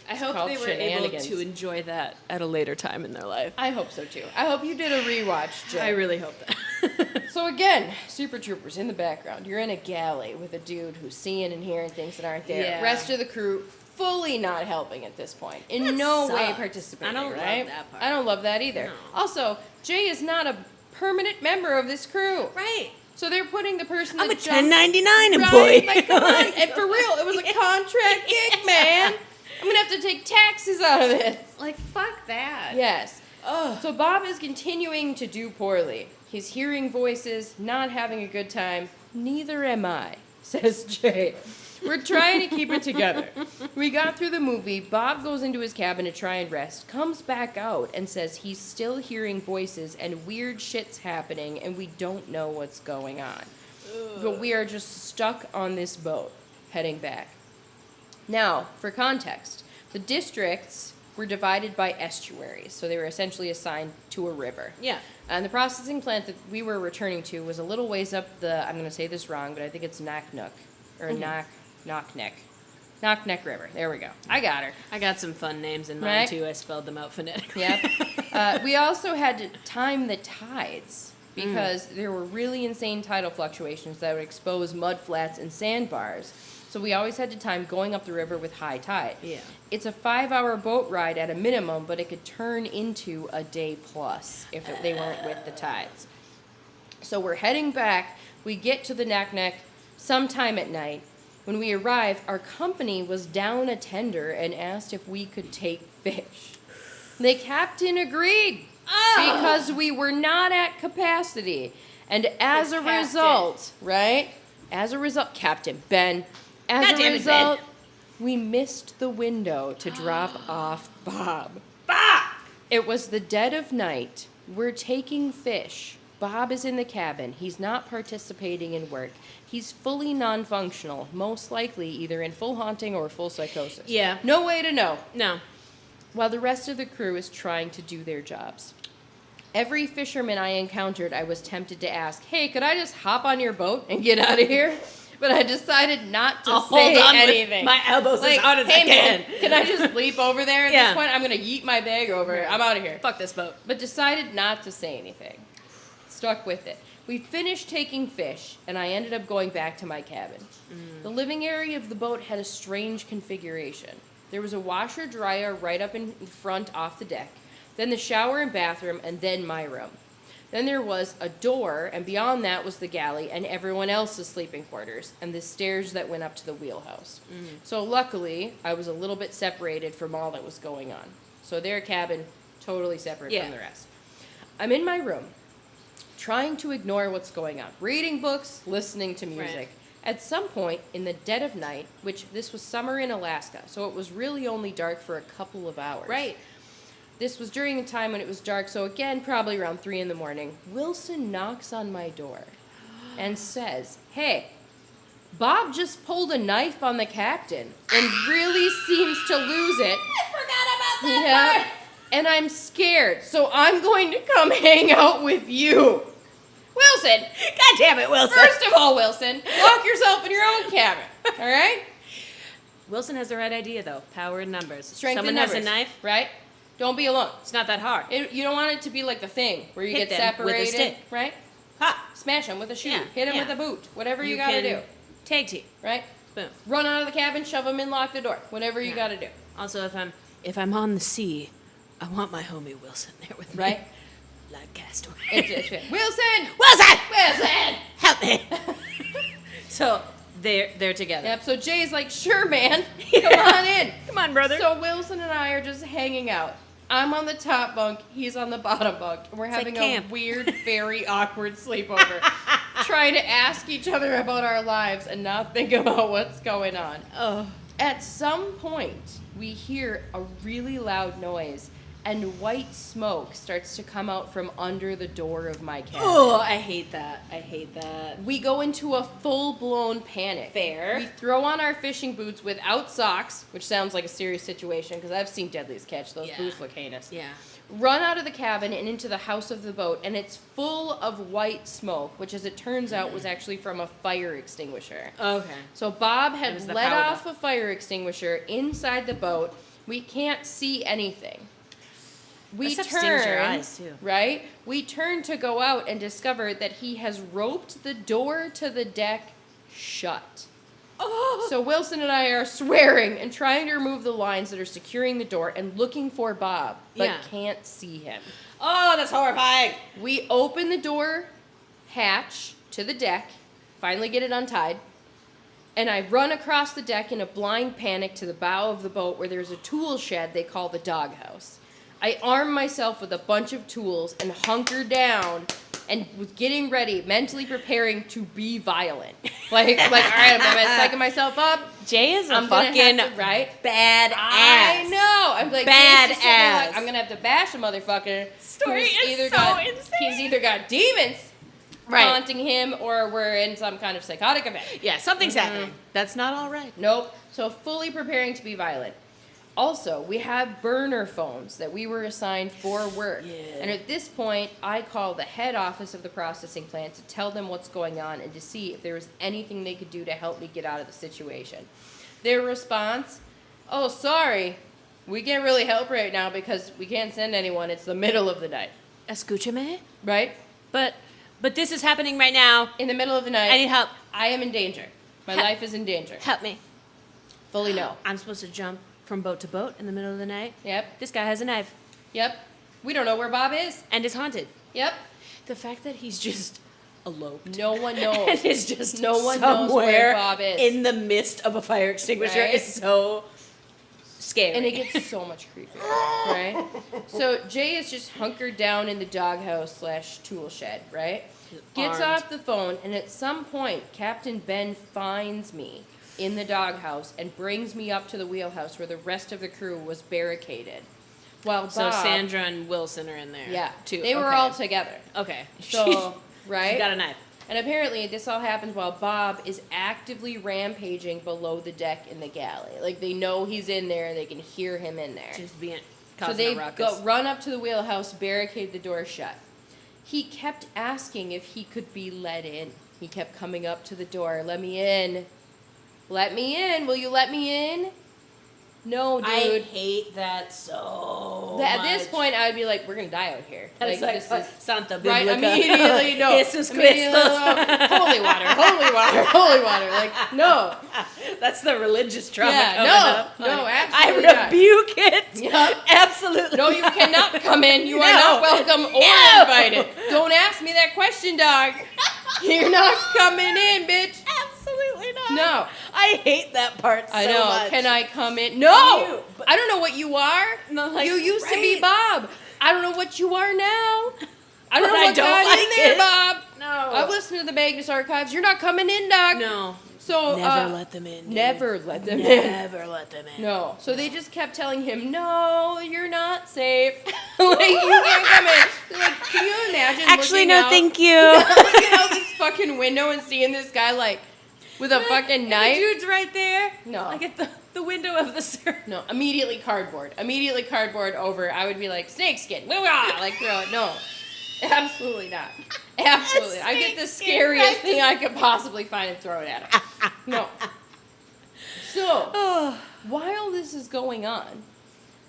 I hope called they were able shenanigans. to enjoy that at a later time in their life. I hope so too. I hope you did a rewatch, Jay. I really hope that. So again, Super Troopers in the background. You're in a galley with a dude who's seeing and hearing things that aren't there. Yeah. Rest of the crew fully not helping at this point. In That no way sucks. participating. I don't love right? that part. I don't love that either. No. Also, Jay is not a permanent member of this crew. Right. So they're putting the person I'm a that jumped- 1099 employee. Right? Like, come on. And for real, it was a contract gig, man. I'm going to have to take taxes out of this. Like, fuck that. Yes. Ugh. So Bob is continuing to do poorly. He's hearing voices, not having a good time. Neither am I, says Jay. We're trying to keep it together. We got through the movie. Bob goes into his cabin to try and rest, comes back out and says he's still hearing voices and weird shit's happening and we don't know what's going on. But we are just stuck on this boat, heading back. Now, for context, the districts were divided by estuaries, so they were essentially assigned to a river. Yeah. And the processing plant that we were returning to was a little ways up the, I'm going to say this wrong, but I think it's Knockneck River. There we go. I got her. I got some fun names in mine, Right? too. I spelled them out phonetically. Yep. We also had to time the tides because there were really insane tidal fluctuations that would expose mud flats and sandbars. So we always had to time going up the river with high tide. Yeah. It's a 5-hour boat ride at a minimum, but it could turn into a day plus if they weren't with the tides. So we're heading back. We get to the Knockneck sometime at night. When we arrive, our company was down a tender and asked if we could take fish. The captain agreed because we were not at capacity. And as a captain. result, right? As a result, Captain Ben, as God a damn it, result, we missed the window to drop off Bob. Fuck! It was the dead of night. We're taking fish. Bob is in the cabin. He's not participating in work. He's fully non-functional, most likely either in full haunting or full psychosis. Yeah. No way to know. No. While the rest of the crew is trying to do their jobs. Every fisherman I encountered, I was tempted to ask, hey, could I just hop on your boat and get out of here? But I decided not to say hold on anything. with my elbows as hard as I hey, can. man, can I just leap over there at Yeah. this point? I'm going to yeet my bag over. I'm out of here. Fuck this boat. But decided not to say anything. Stuck with it. We finished taking fish, and I ended up going back to my cabin. The living area of the boat had a strange configuration. There was a washer-dryer right up in front off the deck, then the shower and bathroom, and then my room. Then there was a door, and beyond that was the galley and everyone else's sleeping quarters, and the stairs that went up to the wheelhouse. So luckily, I was a little bit separated from all that was going on. So their cabin, totally separate Yeah. from the rest. I'm in my room, trying to ignore what's going on, reading books, listening to music. Right. At some point, in the dead of night, which this was summer in Alaska, so it was really only dark for a couple of hours. Right. This was during a time when it was dark, so again, probably around 3 in the morning. Wilson knocks on my door and says, hey, Bob just pulled a knife on the captain and really seems to lose it. I forgot about that part. And I'm scared, so I'm going to come hang out with you. Wilson, God damn it, Wilson. first of all, Wilson, lock yourself in your own cabin, all right? Wilson has the right idea, though. Power in numbers. Strength Someone in numbers, has a knife. right? Don't be alone. It's not that hard. You don't want it to be like the Thing, where you Hit get them with a separated, stick. right? Ha! Smash him with a shoe. Yeah, Hit him yeah. with a boot. Whatever you gotta can do, Tag team. right? Boom. Run out of the cabin, shove him in, lock the door. Whatever you Yeah. gotta do. Also, if I'm on the sea, I want my homie Wilson there with me. Right? Like Castaway. It's Wilson! Wilson! Wilson! Help me! So they're together. Yep, so Jay's like, sure, man. Come on in. Come on, brother. So Wilson and I are just hanging out. I'm on the top bunk, he's on the bottom bunk. And we're having like a camp. weird, very awkward sleepover. Trying to ask each other about our lives and not think about what's going on. Oh. At some point, we hear a really loud noise, and white smoke starts to come out from under the door of my cabin. Oh, I hate that. I hate that. We go into a full-blown panic. Fair. We throw on our fishing boots without socks, which sounds like a serious situation because I've seen Deadliest Catch. Those Yeah. boots look heinous. Yeah. Run out of the cabin and into the house of the boat, and it's full of white smoke, which, as it turns out, was actually from a fire extinguisher. Okay. So Bob It had was the let powder. off a fire extinguisher inside the boat. We can't see anything. We That stuff turn, stings your eyes, too. right? We turn to go out and discover that he has roped the door to the deck shut. Oh. So Wilson and I are swearing and trying to remove the lines that are securing the door and looking for Bob, but Yeah. can't see him. Oh, that's horrifying. We open the door hatch to the deck, finally get it untied, and I run across the deck in a blind panic to the bow of the boat where there's a tool shed they call the doghouse. I arm myself with a bunch of tools and hunker down and was getting ready, mentally preparing to be violent. Like, all right, I'm psyching myself up. Jay is a I'm gonna fucking have to, right? badass. I know. I'm like, Badass. Jay's just sitting there like, I'm gonna have to bash a motherfucker. Story who's is so insane. He's either got demons Right. haunting him, or we're in some kind of psychotic event. Yeah, something's happening. That's not all right. Nope. So fully preparing to be violent. Also, we have burner phones that we were assigned for work. Yeah. And at this point, I call the head office of the processing plant to tell them what's going on and to see if there was anything they could do to help me get out of the situation. Their response, oh, sorry, we can't really help right now because we can't send anyone. It's the middle of the night. Escúchame. Right? But this is happening right now. In the middle of the night, I need help. I am in danger. My life is in danger. Help me. Fully no. I'm supposed to jump from boat to boat in the middle of the night. Yep. This guy has a knife Yep. We don't know where Bob is. and is haunted. Yep. The fact that he's just eloped. No one knows. And is just No one knows where somewhere Bob is. in the midst of a fire extinguisher Right? is so scary. And it gets so much creepier, right? So Jay is just hunkered down in the doghouse / tool shed, right? Gets armed. off the phone, and at some point, Captain Ben finds me in the doghouse and brings me up to the wheelhouse where the rest of the crew was barricaded. While So Bob, Sandra and Wilson are in there. yeah, too. they were Okay. all together. Okay. So, right? She's got a knife. And apparently, this all happens while Bob is actively rampaging below the deck in the galley. Like, they know he's in there, they can hear him in there. Just being So causing they a ruckus. run up to the wheelhouse, barricade the door shut. He kept asking if he could be let in. He kept coming up to the door. Let me in. Let me in. Will you let me in? No, I dude. hate that so At much. this point, I would be like, we're going to die out here. That's like, this is... Santa Right, Biblica. immediately, no. Jesus Immediately, Christus. no. Holy water, holy water, holy water. Like, no. That's the religious trauma Yeah, coming no, up. no, Like, absolutely I not. rebuke it. Yep. Absolutely. No, you cannot come in. You are No. not welcome or No. invited. Don't ask me that question, dog. You're not coming in, bitch. Absolutely not. No. I hate that part so I know. much. Can I come in? No. You, but- I don't know what you are. No, like, you used to be right. Bob. I don't know what you are now. I don't But know I what don't got like in there, it. Bob. No. I've listened to the Magnus Archives. You're not coming in, dog. No. So Never let them in. Dude. Never let them in. Never let them in. No. So they just kept telling him, "No, you're not safe. Like you can't come in." Like, can you imagine? Actually, looking no, out, thank you. looking out this fucking window and seeing this guy like with a fucking And knife. the dude's right there. No. Like at the window of the circle. No, immediately cardboard. Immediately cardboard over. I would be like, snakeskin. Wah-wah, like throw it. No. Absolutely not. Absolutely. I get the Snakeskin, scariest right? thing I could possibly find and throw it at him. No. So, Oh. while this is going on,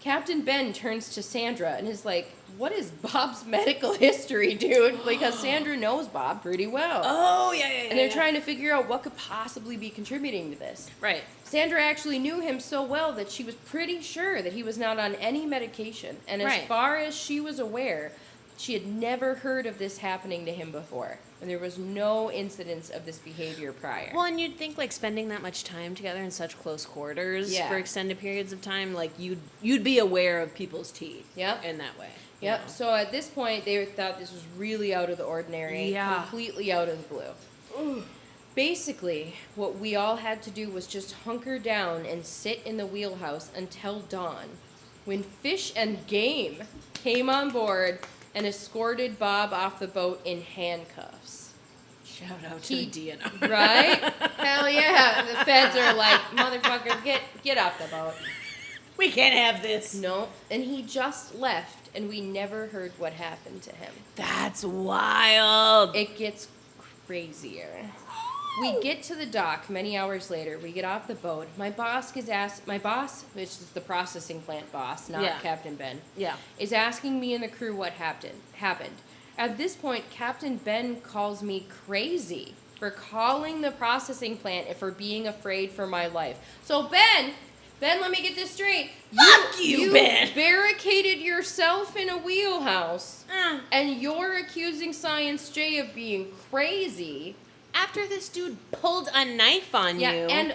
Captain Ben turns to Sandra and is like, what is Bob's medical history, dude? Because Sandra knows Bob pretty well. Oh, yeah. And they're trying to figure out what could possibly be contributing to this. Right. Sandra actually knew him so well that she was pretty sure that he was not on any medication. And as far as she was aware, she had never heard of this happening to him before. And there was no incidence of this behavior prior. Well, and you'd think, like, spending that much time together in such close quarters for extended periods of time, like, you'd be aware of people's teeth in that way. Yep. So at this point, they thought this was really out of the ordinary, completely out of the blue. Ooh. Basically, what we all had to do was just hunker down and sit in the wheelhouse until dawn, when Fish and Game came on board and escorted Bob off the boat in handcuffs. Shout out to the DNR. Right? Hell yeah. The feds are like, motherfucker, get off the boat. We can't have this. No. And he just left, and we never heard what happened to him. That's wild. It gets crazier. We get to the dock many hours later. We get off the boat. My boss, which is the processing plant boss, not Captain Ben, is asking me and the crew what happened. At this point, Captain Ben calls me crazy for calling the processing plant and for being afraid for my life. So Ben, let me get this straight. Fuck you, Ben. You barricaded yourself in a wheelhouse, and you're accusing Science J of being crazy. After this dude pulled a knife on you. And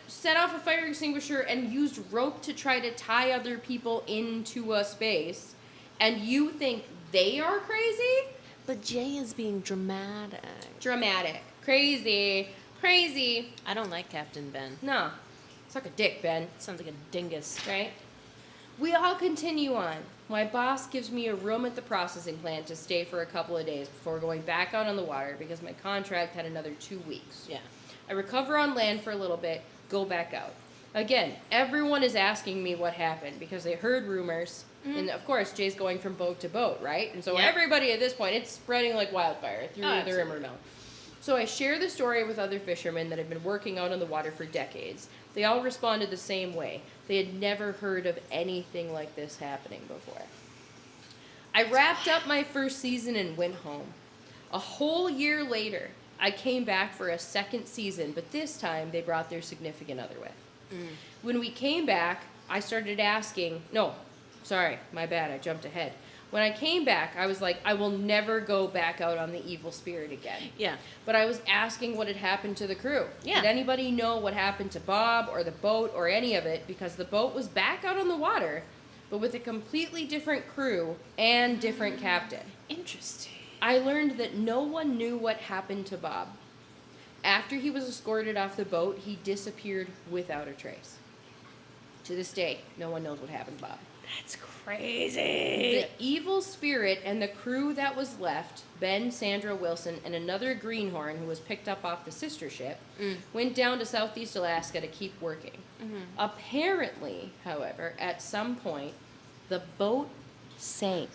set off a fire extinguisher and used rope to try to tie other people into a space, and you think they are crazy? But Jay is being dramatic. Crazy. I don't like Captain Ben. No. Suck a dick, Ben. Sounds like a dingus. Right? We all continue on. My boss gives me a room at the processing plant to stay for a couple of days before going back out on the water because my contract had another 2 weeks. Yeah. I recover on land for a little bit, go back out. Again, everyone is asking me what happened because they heard rumors. And, of course, Jay's going from boat to boat, right? And so everybody at this point, it's spreading like wildfire through the river mill. So I share the story with other fishermen that have been working out on the water for decades. They all responded the same way. They had never heard of anything like this happening before. I wrapped up my first season and went home. A whole year later, I came back for a second season, but this time they brought their significant other with. When we came back, I started asking, my bad, I jumped ahead. When I came back, I was like, I will never go back out on the evil spirit again. Yeah. But I was asking what had happened to the crew. Yeah. Did anybody know what happened to Bob or the boat or any of it? Because the boat was back out on the water, but with a completely different crew and different captain. Interesting. I learned that no one knew what happened to Bob. After he was escorted off the boat, he disappeared without a trace. To this day, no one knows what happened to Bob. That's crazy. The evil spirit and the crew that was left, Ben, Sandra, Wilson, and another greenhorn who was picked up off the sister ship, went down to Southeast Alaska to keep working. Apparently, however, at some point, the boat sank.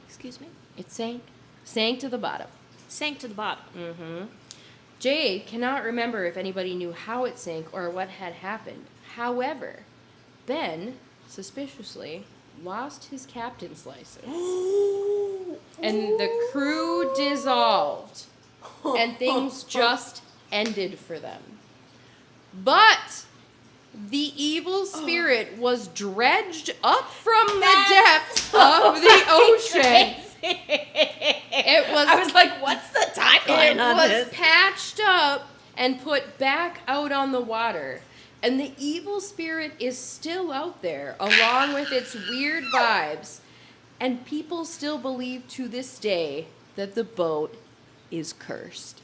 Excuse me? It sank. Sank to the bottom. Sank to the bottom. Jay cannot remember if anybody knew how it sank or what had happened. However, Ben suspiciously lost his captain's license. And the crew dissolved. And things just ended for them. But the evil spirit was dredged up from the depths of the ocean. I was like, what's the timeline on this? It was patched up and put back out on the water. And the evil spirit is still out there, along with its weird vibes. And people still believe to this day that the boat is cursed.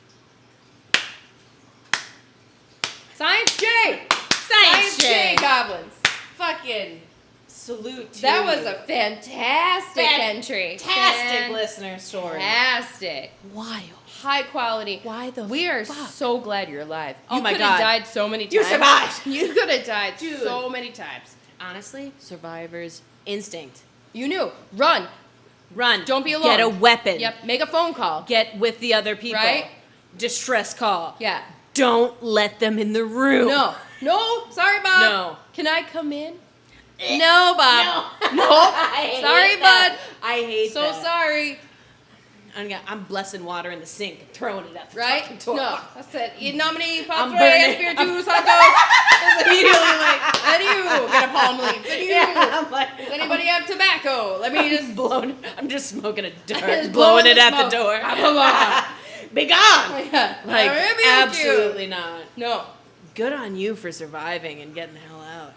Science J! Science J, Goblins. Fucking salute to that was a fantastic entry. Fantastic listener story. Fantastic. Wild. High quality. Why the We are fuck? so glad you're alive. Oh my You could God. have died so many times. You survived. You could have died Dude. so many times. Honestly, survivor's instinct. You knew. Run. Run. Don't be alone. Get a weapon. Yep. Make a phone call. Get with the other people. Right? Distress call. Yeah. Don't let them in the room. No. No. Sorry, Bob. No. Can I come in? No, Bob. No. Sorry, bud. I hate So that. sorry. I'm blessing water in the sink and throwing it at the Right? fucking door. No. That's it. In nomine I'm Patre burning. Spiritus Sanctus. It's immediately like, and you get a palm leaf. And you. Yeah, I'm like, Does anybody have tobacco? Let me just I'm just smoking a dart, Just blowing it the at the smoke. door. Ah, Be gone! yeah. Like, I rebuke you. absolutely not. No. Good on you for surviving and getting the hell out.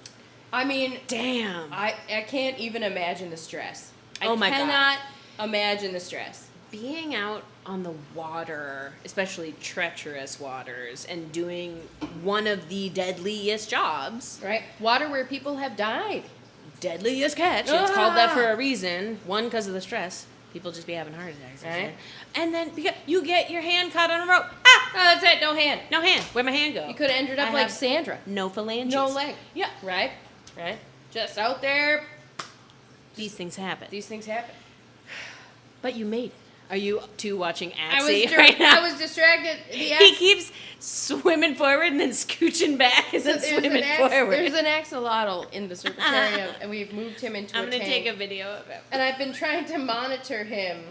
I mean, Damn. I can't even imagine the stress. Oh my God. I cannot imagine the stress. Being out on the water, especially treacherous waters, and doing one of the deadliest jobs. Right? Water where people have died. Deadliest catch. It's called that for a reason. One, because of the stress. People just be having heart attacks. Right. And then because you get your hand caught on a rope. Oh, that's it. No hand. No hand. Where'd my hand go? You could have ended up I like have Sandra. no phalanges. No leg. Yeah. Right? Right? Just out there. These things happen. These things happen. But you made it. Are you two watching I Axie right now? was distracted. The He keeps swimming forward and then scooching back and then swimming forward. There's an axolotl in the Serpentarium, and we've moved him into I'm a going to tank. take a video of it. And I've been trying to monitor him.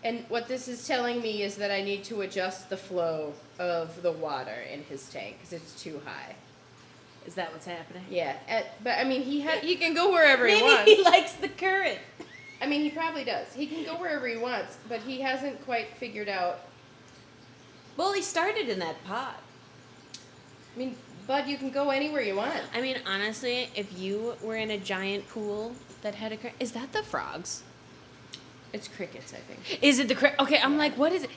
And what this is telling me is that I need to adjust the flow of the water in his tank because it's too high. Is that what's happening? Yeah, but I mean, he can go wherever he Maybe wants. he likes the current. I mean, he probably does. He can go wherever he wants, but he hasn't quite figured out. Well, he started in that pot. I mean, Bud, you can go anywhere you want. I mean, honestly, if you were in a giant pool that had a current, is that the frogs? It's crickets, I think. Is it the okay? I'm like, what is it?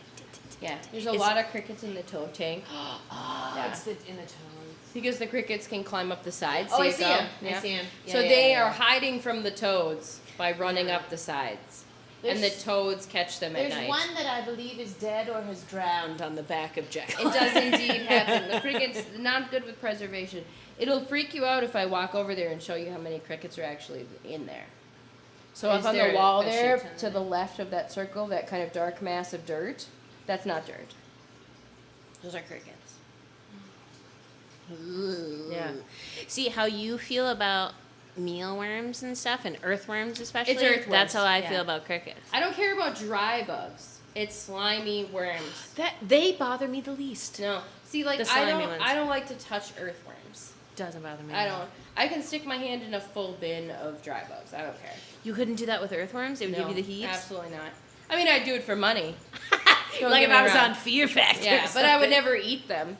Yeah, there's a It's- lot of crickets in the toad tank. Oh, Yeah. it's in the tones. Because the crickets can climb up the sides. Oh, I you see go. 'em. I Yeah. see 'em. Yeah, So yeah, they yeah, are yeah. hiding from the toads by running Yeah. up the sides. And the There's- toads catch them at There's night. one that I believe is dead or has drowned on the back of Jack. It does indeed happen. The crickets, not good with preservation. It'll freak you out if I walk over there and show you how many crickets are actually in there. So Is up on there the wall a there, shit ton to of the left of that circle, that kind of dark mass of dirt, that's not dirt. Those are crickets. Yeah. See how you feel about mealworms and stuff, and earthworms especially. It's earthworms, That's how I yeah. feel about crickets. I don't care about dry bugs. It's slimy worms. That they bother me the least. No. See, like The slimy ones. I don't like to touch earthworms. Doesn't bother me. I don't. I can stick my hand in a full bin of dry bugs. I don't care. You couldn't do that with earthworms. It would No, give you the heaves. Absolutely not. I mean, I'd do it for money. Don't Like get if me I was wrong. on Fear Factor. Yeah, or but I would something. never eat them.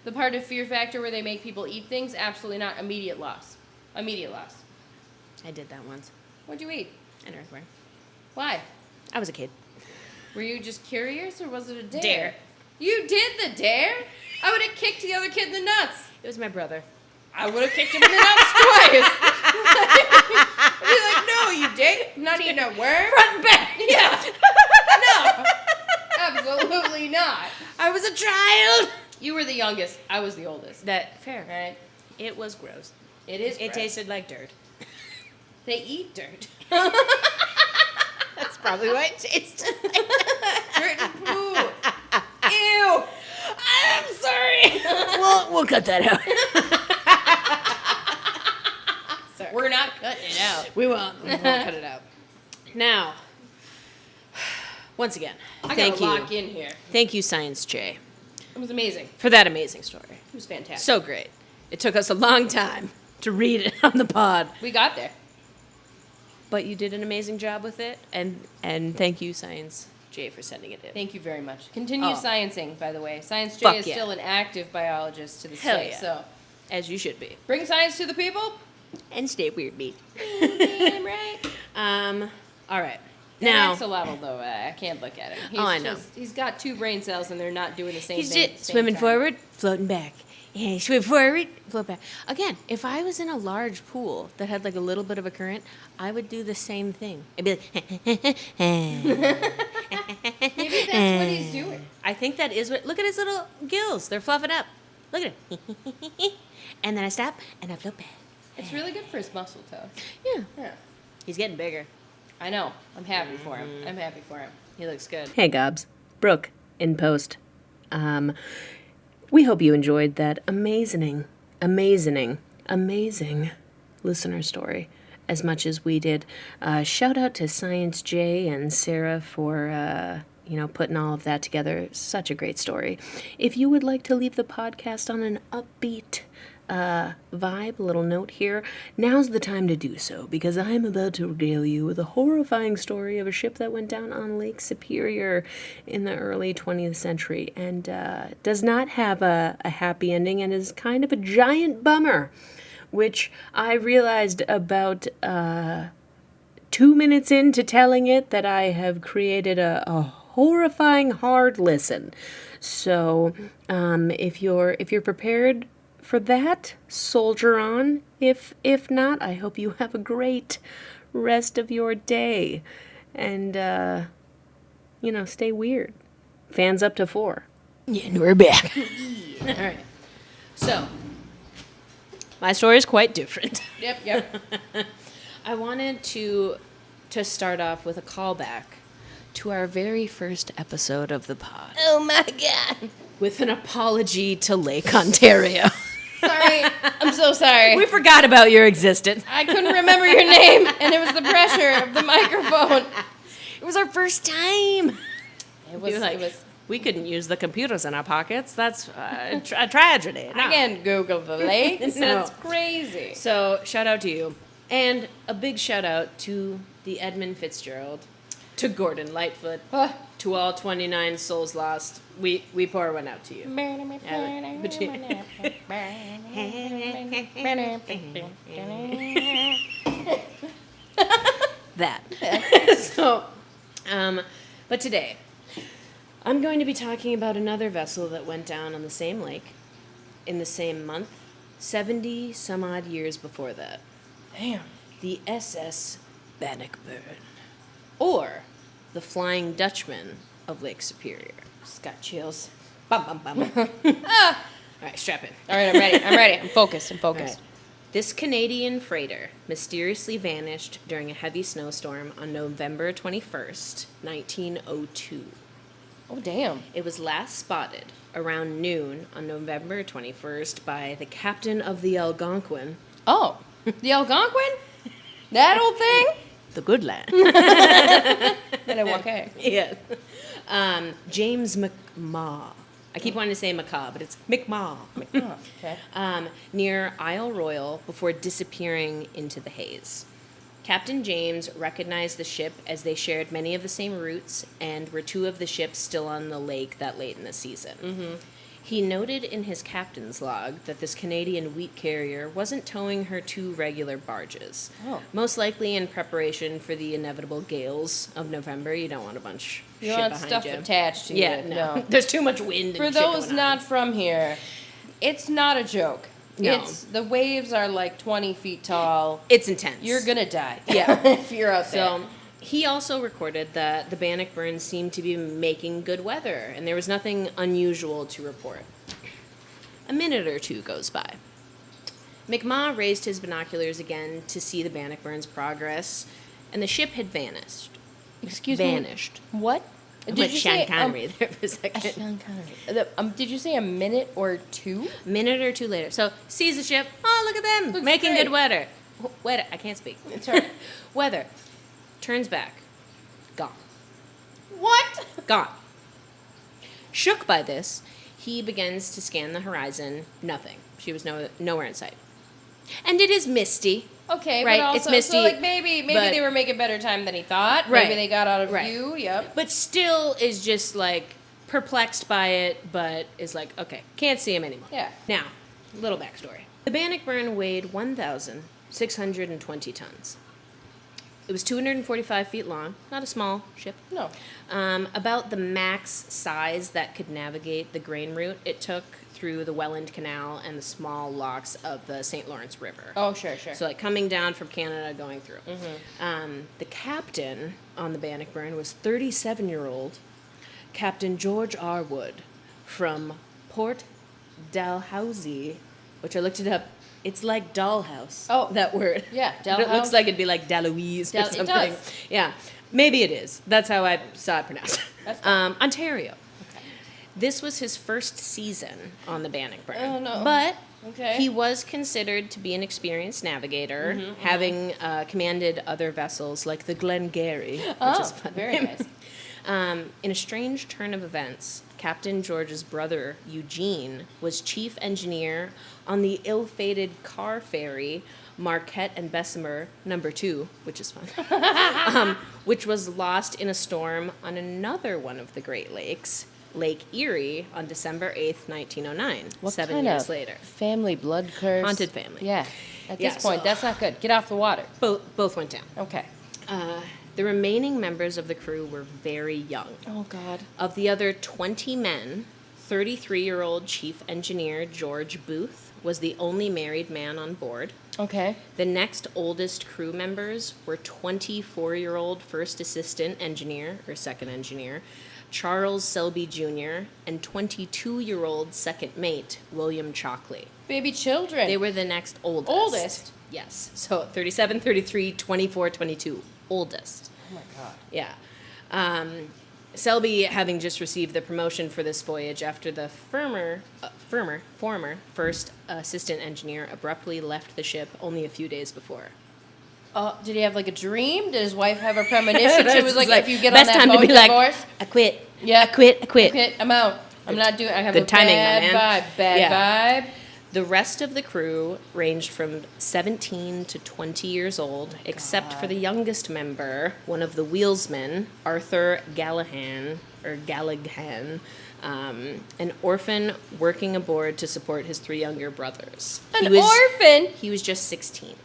The part of Fear Factor where they make people eat things, absolutely not. Immediate loss. Immediate loss. I did that once. What'd you eat? An earthworm. Why? I was a kid. Were you just curious, or was it a dare? Dare. You did the dare? I would have kicked the other kid in the nuts. It was my brother. I would have kicked him in the nuts twice. I'd be like, no, you dick. I'm not eating a worm. Front and back. Yeah. No. Absolutely not. I was a child. You were the youngest. I was the oldest. That fair. Right? It was gross. It is. It gross. tasted like dirt. They eat dirt. That's probably why it tasted. Dirt and poo. Ew. I'm sorry. we'll cut that out. Sorry. We're not cutting it out. We won't. We won't cut it out. Now, once again, I thank gotta you. lock in here. Thank you, Science J, It was amazing. for that amazing story. It was fantastic. So great. It took us a long time to read it on the pod, we got there. but you did an amazing job with it, and thank you, Science J, for sending it in. Thank you very much. Continue Oh. sciencing, by the way. Science J Fuck is yeah. still an active biologist to this Hell day. yeah. So As you should be. bring science to the people. And stay weird, me. Damn right. All right. That Now, axolotl, though, I can't look at him. He's I know. He's got two brain cells, and they're not doing the same he's thing. at the just same swimming time. forward, floating back. Yeah, swim forward, float back. Again, if I was in a large pool that had like a little bit of a current, I would do the same thing. I'd be like, Maybe that's what he's doing. I think that is what. Look at his little gills; they're fluffing up. Look at it. And then I stop and I float back. It's really good for his muscle tone. Yeah, Yeah. he's getting bigger. I know. I'm happy for him. I'm happy for him. He looks good. Hey, Gobs. Brooke, in post. We hope you enjoyed that amazing listener story as much as we did. Shout out to Science J and Sarah for putting all of that together. Such a great story. If you would like to leave the podcast on an upbeat vibe, a little note here, now's the time to do so, because I'm about to regale you with a horrifying story of a ship that went down on Lake Superior in the early 20th century and does not have a happy ending and is kind of a giant bummer, which I realized about 2 minutes into telling it that I have created a horrifying hard listen. So if you're prepared for that, soldier on. If not, I hope you have a great rest of your day. And stay weird. Fans up to 4. Yeah, and we're back. All right. So, my story is quite different. Yep. I wanted to start off with a callback to our very first episode of the pod. Oh my God. With an apology to Lake Ontario. Sorry. I'm so sorry. We forgot about your existence. I couldn't remember your name, and it was the pressure of the microphone. It was our first time. It was. We couldn't use the computers in our pockets. That's a tragedy. No. I can't Google the lakes. No. That's crazy. So, shout out to you. And a big shout out to the Edmund Fitzgerald, to Gordon Lightfoot, to all 29 souls lost. We pour one out to you. That. So, but today, I'm going to be talking about another vessel that went down on the same lake in the same month, 70 some odd years before that. Damn. The SS Bannockburn, or the Flying Dutchman of Lake Superior. Just got chills. Bum, bum, bum. All right, strap in. All right, I'm ready. I'm focused. All right. This Canadian freighter mysteriously vanished during a heavy snowstorm on November 21st, 1902. Oh, damn. It was last spotted around noon on November 21st by the captain of the Algonquin. Oh, the Algonquin? That old thing? The good land. Okay. Yes. James McMaw. I keep wanting to say Macaw, but it's McMaw. Okay. Near Isle Royal before disappearing into the haze. Captain James recognized the ship as they shared many of the same routes and were two of the ships still on the lake that late in the season. Mm-hmm. He noted in his captain's log that this Canadian wheat carrier wasn't towing her two regular barges. Oh. Most likely in preparation for the inevitable gales of November. You don't want a bunch of You shit want behind stuff you. attached to Yeah, it. no. There's too much wind and For shit those going not on. from here, it's not a joke. No. The waves are like 20 feet tall. It's intense. You're gonna die. Yeah. if you're out there. So he also recorded that the Bannockburn seemed to be making good weather, and there was nothing unusual to report. A minute or two goes by. McMaw raised his binoculars again to see the Bannockburn's progress, and the ship had vanished. Excuse Vanished. me. What? I went Sean Connery there for a second. Sean Connery. Did you say a minute or two? Minute or two later. So, sees the ship. Oh, look at them. Looks making great. good weather. Weather. I can't speak. It's all right. Weather. Turns back. Gone. What? Gone. Shook by this, he begins to scan the horizon. Nothing. She was nowhere in sight. And it is misty. Okay, Right, but also, it's misty, so like maybe but- they were making better time than he thought. Right, Maybe they got out of right. view. Yep. But still is just like perplexed by it, but is like, okay, can't see him anymore. Yeah. Now, little backstory. The Bannockburn weighed 1,620 tons. It was 245 feet long, not a small ship. No. About the max size that could navigate the grain route it took through the Welland Canal and the small locks of the St. Lawrence River. Oh, sure. So, like, coming down from Canada, going through. Mm-hmm. The captain on the Bannockburn was 37-year-old Captain George R. Wood from Port Dalhousie, which I looked it up. It's like dollhouse. Oh. That word. Yeah, It Dalhouse. looks like it'd be like Dalhousie or It something. does. Yeah. Maybe it is. That's how I saw it pronounced. That's fine. Ontario. This was his first season on the Bannockburn. Oh, no. But Okay. He was considered to be an experienced navigator, having commanded other vessels like the Glengarry, which is fun. Very nice. In a strange turn of events, Captain George's brother, Eugene, was chief engineer on the ill-fated car ferry Marquette and Bessemer number 2, which is fun, which was lost in a storm on another one of the Great Lakes, Lake Erie, on December 8th, 1909, What 7 kind years of later. family blood curse? Haunted family. Yeah. At this Yeah, point, so- that's not good. Get off the water. Both went down. Okay. The remaining members of the crew were very young. Oh, God. Of the other 20 men, 33-year-old chief engineer George Booth was the only married man on board. Okay. The next oldest crew members were 24-year-old first assistant engineer, or second engineer, Charles Selby Jr., and 22-year-old second mate, William Chalkley. Baby children. They were the next oldest. Oldest? Yes. So 37, 33, 24, 22. Oldest. Oh, my God. Yeah. Selby, having just received the promotion for this voyage after the former first assistant engineer abruptly left the ship only a few days before. Did he have like a dream? Did his wife have a premonition? She was like, It's if you get best on that time boat, to be like, divorce. I quit. Yeah. I quit. Okay, I'm out. I'm not doing. I have good a timing, bad my man. vibe. Bad vibe. The rest of the crew ranged from 17 to 20 years old, except for the youngest member, one of the wheelsmen, Arthur Gallihan, an orphan working aboard to support his 3 younger brothers. Orphan. He was just 16.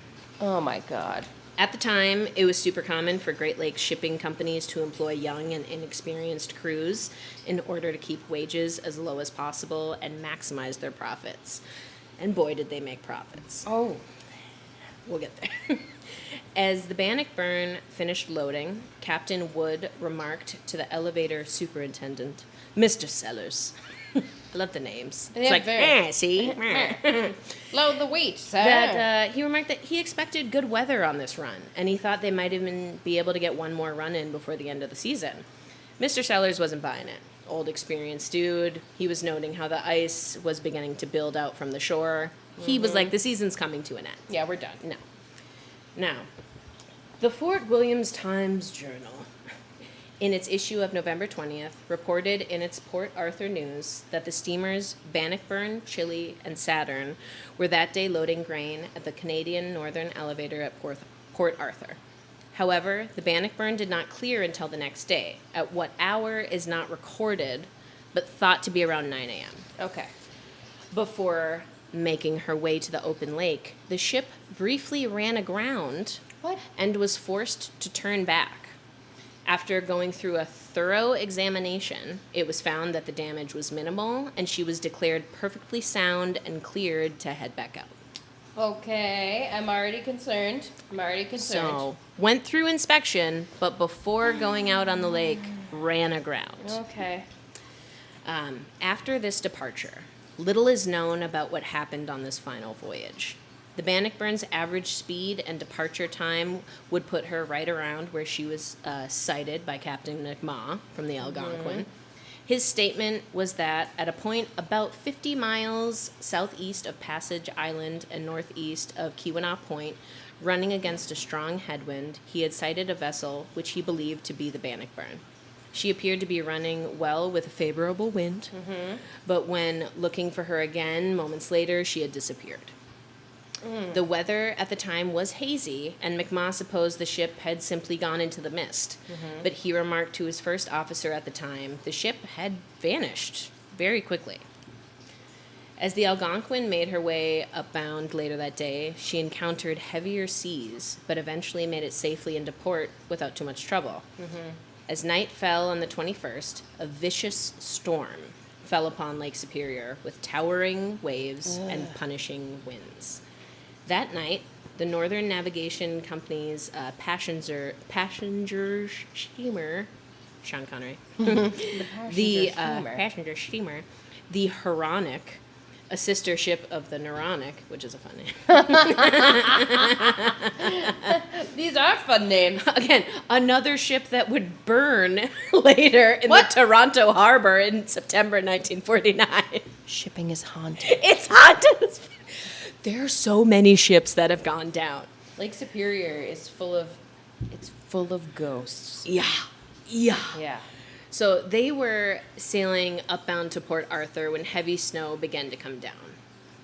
Oh my God. At the time, it was super common for Great Lakes shipping companies to employ young and inexperienced crews in order to keep wages as low as possible and maximize their profits. And boy, did they make profits. Oh. We'll get there. As the Bannockburn finished loading, Captain Wood remarked to the elevator superintendent, Mr. Sellers. I love the names. Yeah, It's like, very. see? Load the wheat, sir. That he remarked that he expected good weather on this run, and he thought they might even be able to get one more run in before the end of the season. Mr. Sellers wasn't buying it. Old experienced dude. He was noting how the ice was beginning to build out from the shore. He was like, the season's coming to an end. Yeah, we're done. No. Now, the Fort Williams Times-Journal, in its issue of November 20th, reported in its Port Arthur news that the steamers Bannockburn, Chile, and Saturn were that day loading grain at the Canadian Northern Elevator at Port Arthur. However, the Bannockburn did not clear until the next day, at what hour is not recorded, but thought to be around 9 a.m. Okay. Before making her way to the open lake, the ship briefly ran aground What? and was forced to turn back. After going through a thorough examination, it was found that the damage was minimal, and she was declared perfectly sound and cleared to head back out. Okay, I'm already concerned. So, went through inspection, but before going out on the lake, ran aground. Okay. After this departure, little is known about what happened on this final voyage. The Bannockburn's average speed and departure time would put her right around where she was sighted by Captain McMaw from the Algonquin. His statement was that at a point about 50 miles southeast of Passage Island and northeast of Keweenaw Point, running against a strong headwind, he had sighted a vessel which he believed to be the Bannockburn. She appeared to be running well with a favorable wind, but when looking for her again moments later, she had disappeared. The weather at the time was hazy, and McMaw supposed the ship had simply gone into the mist. But he remarked to his first officer at the time, the ship had vanished very quickly. As the Algonquin made her way upbound later that day, she encountered heavier seas, but eventually made it safely into port without too much trouble. As night fell on the 21st, a vicious storm fell upon Lake Superior with towering waves and punishing winds. That night, the Northern Navigation Company's passenger steamer, Sean Connery, the passenger steamer, the Huronic, a sister ship of the Noronic, which is a fun name. These are fun names. Again, another ship that would burn later in the Toronto harbor in September 1949. Shipping is haunted. It's haunted. There are so many ships that have gone down. Lake Superior is full of ghosts. Yeah. Yeah. Yeah. So they were sailing upbound to Port Arthur when heavy snow began to come down.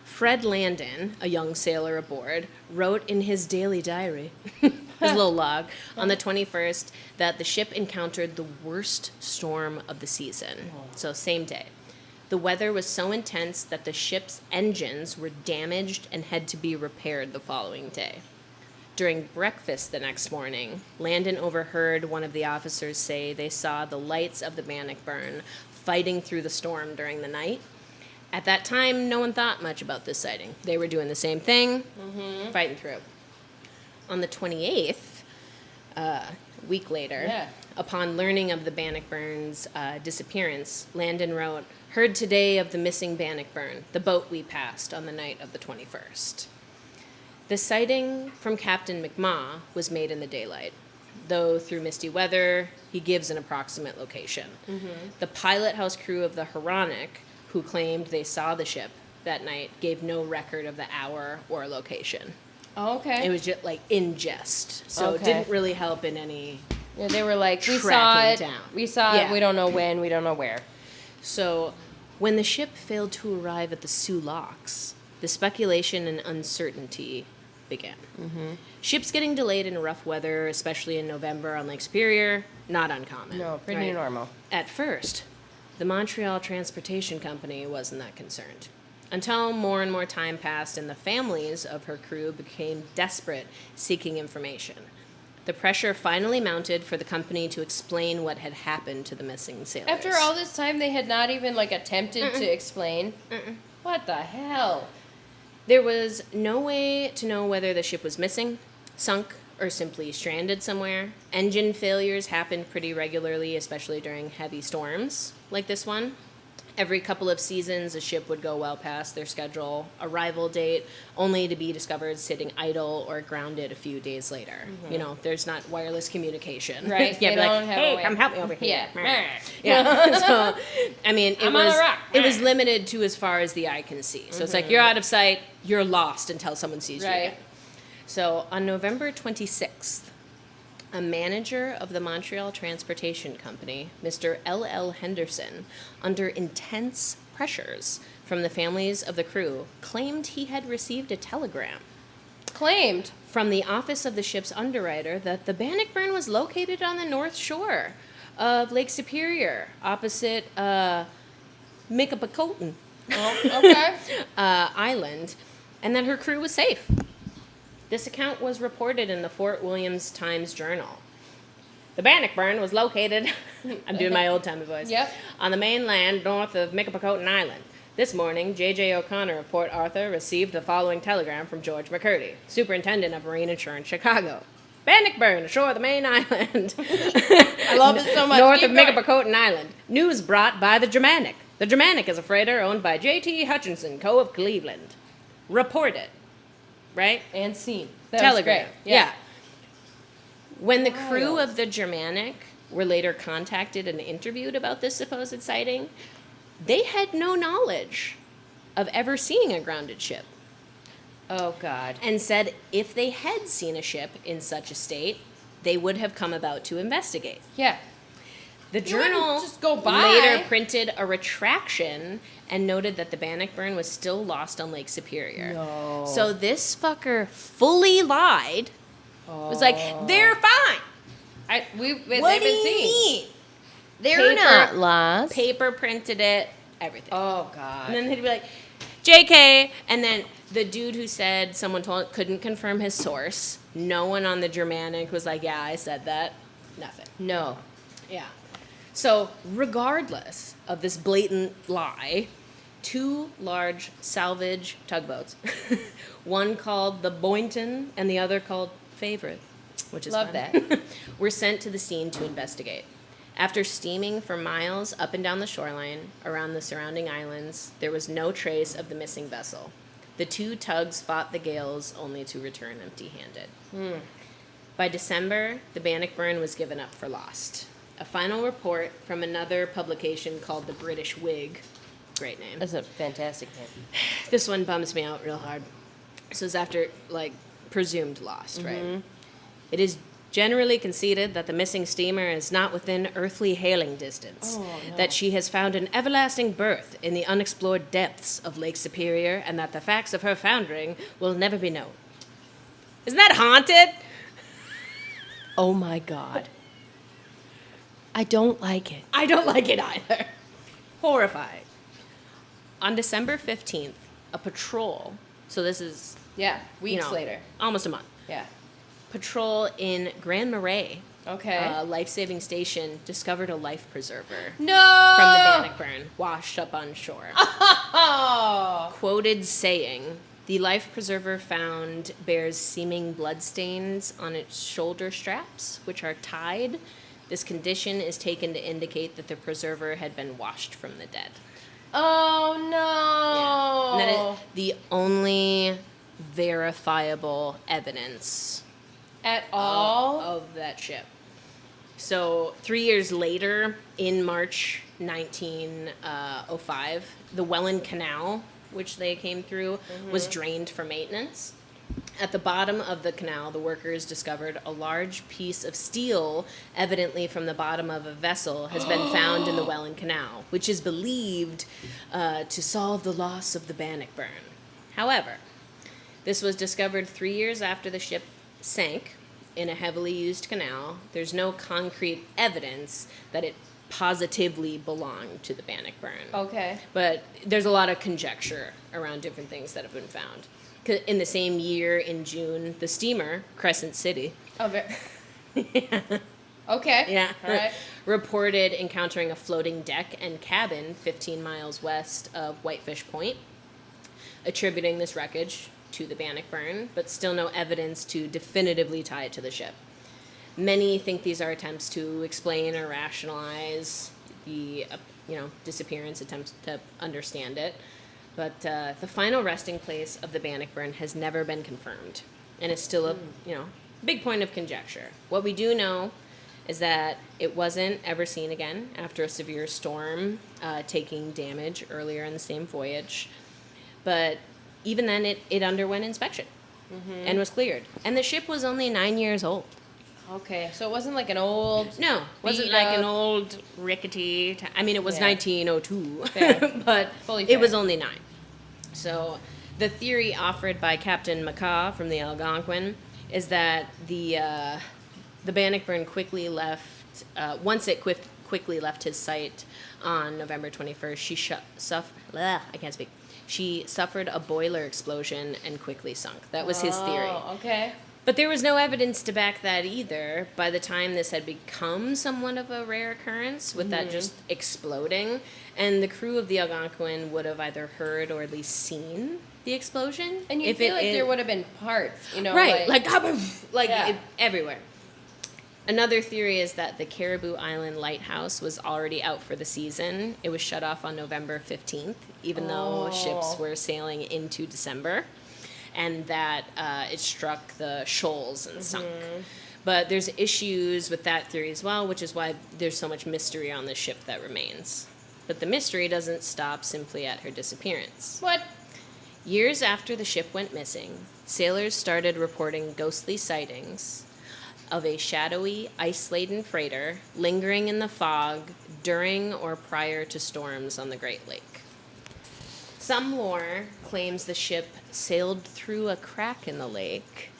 Fred Landon, a young sailor aboard, wrote in his daily diary, his little log, on the 21st that the ship encountered the worst storm of the season. So same day. The weather was so intense that the ship's engines were damaged and had to be repaired the following day. During breakfast the next morning, Landon overheard one of the officers say they saw the lights of the Bannockburn fighting through the storm during the night. At that time, no one thought much about this sighting. They were doing the same thing, fighting through. On the 28th, a week later, upon learning of the Bannockburn's disappearance, Landon wrote, "Heard today of the missing Bannockburn, the boat we passed on the night of the 21st. The sighting from Captain McMaw was made in the daylight, though through misty weather, he gives an approximate location. The pilot house crew of the Huronic, who claimed they saw the ship that night, gave no record of the hour or location." Oh, okay. It was just like in jest, so it didn't really help in any. Yeah, they were like, we saw tracking it. down. We saw Yeah. it. We don't know when. We don't know where. So, when the ship failed to arrive at the Sioux Locks, the speculation and uncertainty began. Ships getting delayed in rough weather, especially in November on Lake Superior, not uncommon. No, pretty normal. At first, the Montreal Transportation Company wasn't that concerned, until more and more time passed and the families of her crew became desperate, seeking information. The pressure finally mounted for the company to explain what had happened to the missing sailors. After all this time, they had not even like attempted to explain. What the hell? There was no way to know whether the ship was missing, sunk, or simply stranded somewhere. Engine failures happened pretty regularly, especially during heavy storms like this one. Every couple of seasons, a ship would go well past their scheduled arrival date, only to be discovered sitting idle or grounded a few days later. You know, there's not wireless communication. Right. Yeah, They be like, don't have a hey, way. come help me over here. Yeah. Yeah. So, I mean, I'm on a rock. it was limited to as far as the eye can see. So it's like you're out of sight, you're lost until someone sees you Right. again. So on November 26th, a manager of the Montreal Transportation Company, Mr. L.L. Henderson, under intense pressures from the families of the crew, claimed he had received a telegram Claimed. from the office of the ship's underwriter that the Bannockburn was located on the north shore of Lake Superior, opposite Michipicoten Oh, okay. Island, and that her crew was safe. This account was reported in the Fort Williams Times-Journal. The Bannockburn was located, I'm doing my old-timey voice, Yep. on the mainland north of Michipicoten Island. This morning, J.J. O'Connor of Port Arthur received the following telegram from George McCurdy, Superintendent of Marine Insurance, Chicago. Bannockburn, ashore the main island. I love it so much. North Keep of going. Michipicoten Island. News brought by the Germanic. The Germanic is a freighter owned by J.T. Hutchinson, Co. of Cleveland. Reported. Right? And seen. That Telegram. was great. Yeah. When the crew Wild. of the Germanic were later contacted and interviewed about this supposed sighting, they had no knowledge of ever seeing a grounded ship, Oh, God. and said if they had seen a ship in such a state, they would have come about to investigate. Yeah. The You wouldn't journal just go by. later printed a retraction and noted that the Bannockburn was still lost on Lake Superior. No. So this fucker fully lied. Was like, they're fine. They've What been do you seen. mean? They're Paper- not lost. Paper printed it, everything. Oh, God. And then he'd be like, JK. And then the dude who said someone couldn't confirm his source. No one on the Germanic was like, yeah, I said that. Nothing. No. Yeah. So, regardless of this blatant lie, two large salvage tugboats, one called the Boynton and the other called Favorite, which is Love fun, that. were sent to the scene to investigate. After steaming for miles up and down the shoreline around the surrounding islands, there was no trace of the missing vessel. The two tugs fought the gales only to return empty-handed. By December, the Bannockburn was given up for lost. A final report from another publication called the British Whig, great name. That's a fantastic name. This one bums me out real hard. This is after, like, presumed lost, right? It is generally conceded that the missing steamer is not within earthly hailing distance, that she has found an everlasting berth in the unexplored depths of Lake Superior, and that the facts of her foundering will never be known. Isn't that haunted? Oh my God. I don't like it. I don't like it either. Horrifying. On December 15th, a patrol, so this is, Yeah, weeks you know, later. almost a month, Yeah. patrol in Grand Marais, Okay. a life-saving station, discovered a life preserver No! from the Bannockburn washed up on shore. Oh! Quoted saying, the life preserver found bears seeming bloodstains on its shoulder straps, which are tied. This condition is taken to indicate that the preserver had been washed from the dead. Oh no! And that is the only verifiable evidence At all? of that ship. So 3 years later, in March 1905, the Welland Canal, which they came through, was drained for maintenance. At the bottom of the canal, the workers discovered a large piece of steel, evidently from the bottom of a vessel, has been found in the Welland Canal, which is believed to solve the loss of the Bannockburn. However, this was discovered 3 years after the ship sank in a heavily used canal. There's no concrete evidence that it positively belonged to the Bannockburn. Okay. But there's a lot of conjecture around different things that have been found. 'Cause in the same year, in June, the steamer, Crescent City, Oh, okay. All right. reported encountering a floating deck and cabin 15 miles west of Whitefish Point, attributing this wreckage to the Bannockburn, but still no evidence to definitively tie it to the ship. Many think these are attempts to explain or rationalize the disappearance, attempts to understand it. But the final resting place of the Bannockburn has never been confirmed, and it's still a big point of conjecture. What we do know is that it wasn't ever seen again after a severe storm, taking damage earlier in the same voyage. But even then, it underwent inspection and was cleared. And the ship was only 9 years old. Okay, so it wasn't like an old... No, wasn't beat like up- an old rickety... I mean, it was Yeah. 1902, Fair. but Fully it fair. was only 9. So the theory offered by Captain Macaw from the Algonquin is that the Bannockburn quickly left... once it quickly left his site on November 21st, she suffered a boiler explosion and quickly sunk. That was his theory. Oh, okay. But there was no evidence to back that either. By the time this had become somewhat of a rare occurrence, with that just exploding, and the crew of the Algonquin would have either heard or at least seen the explosion. And you feel like there would have been parts, right, Yeah. everywhere. Another theory is that the Caribou Island Lighthouse was already out for the season. It was shut off on November 15th, even though ships were sailing into December, and that it struck the shoals and sunk. But there's issues with that theory as well, which is why there's so much mystery on the ship that remains. But the mystery doesn't stop simply at her disappearance. What? Years after the ship went missing, sailors started reporting ghostly sightings of a shadowy, ice-laden freighter lingering in the fog during or prior to storms on the Great Lake. Some lore claims the ship sailed through a crack in the lake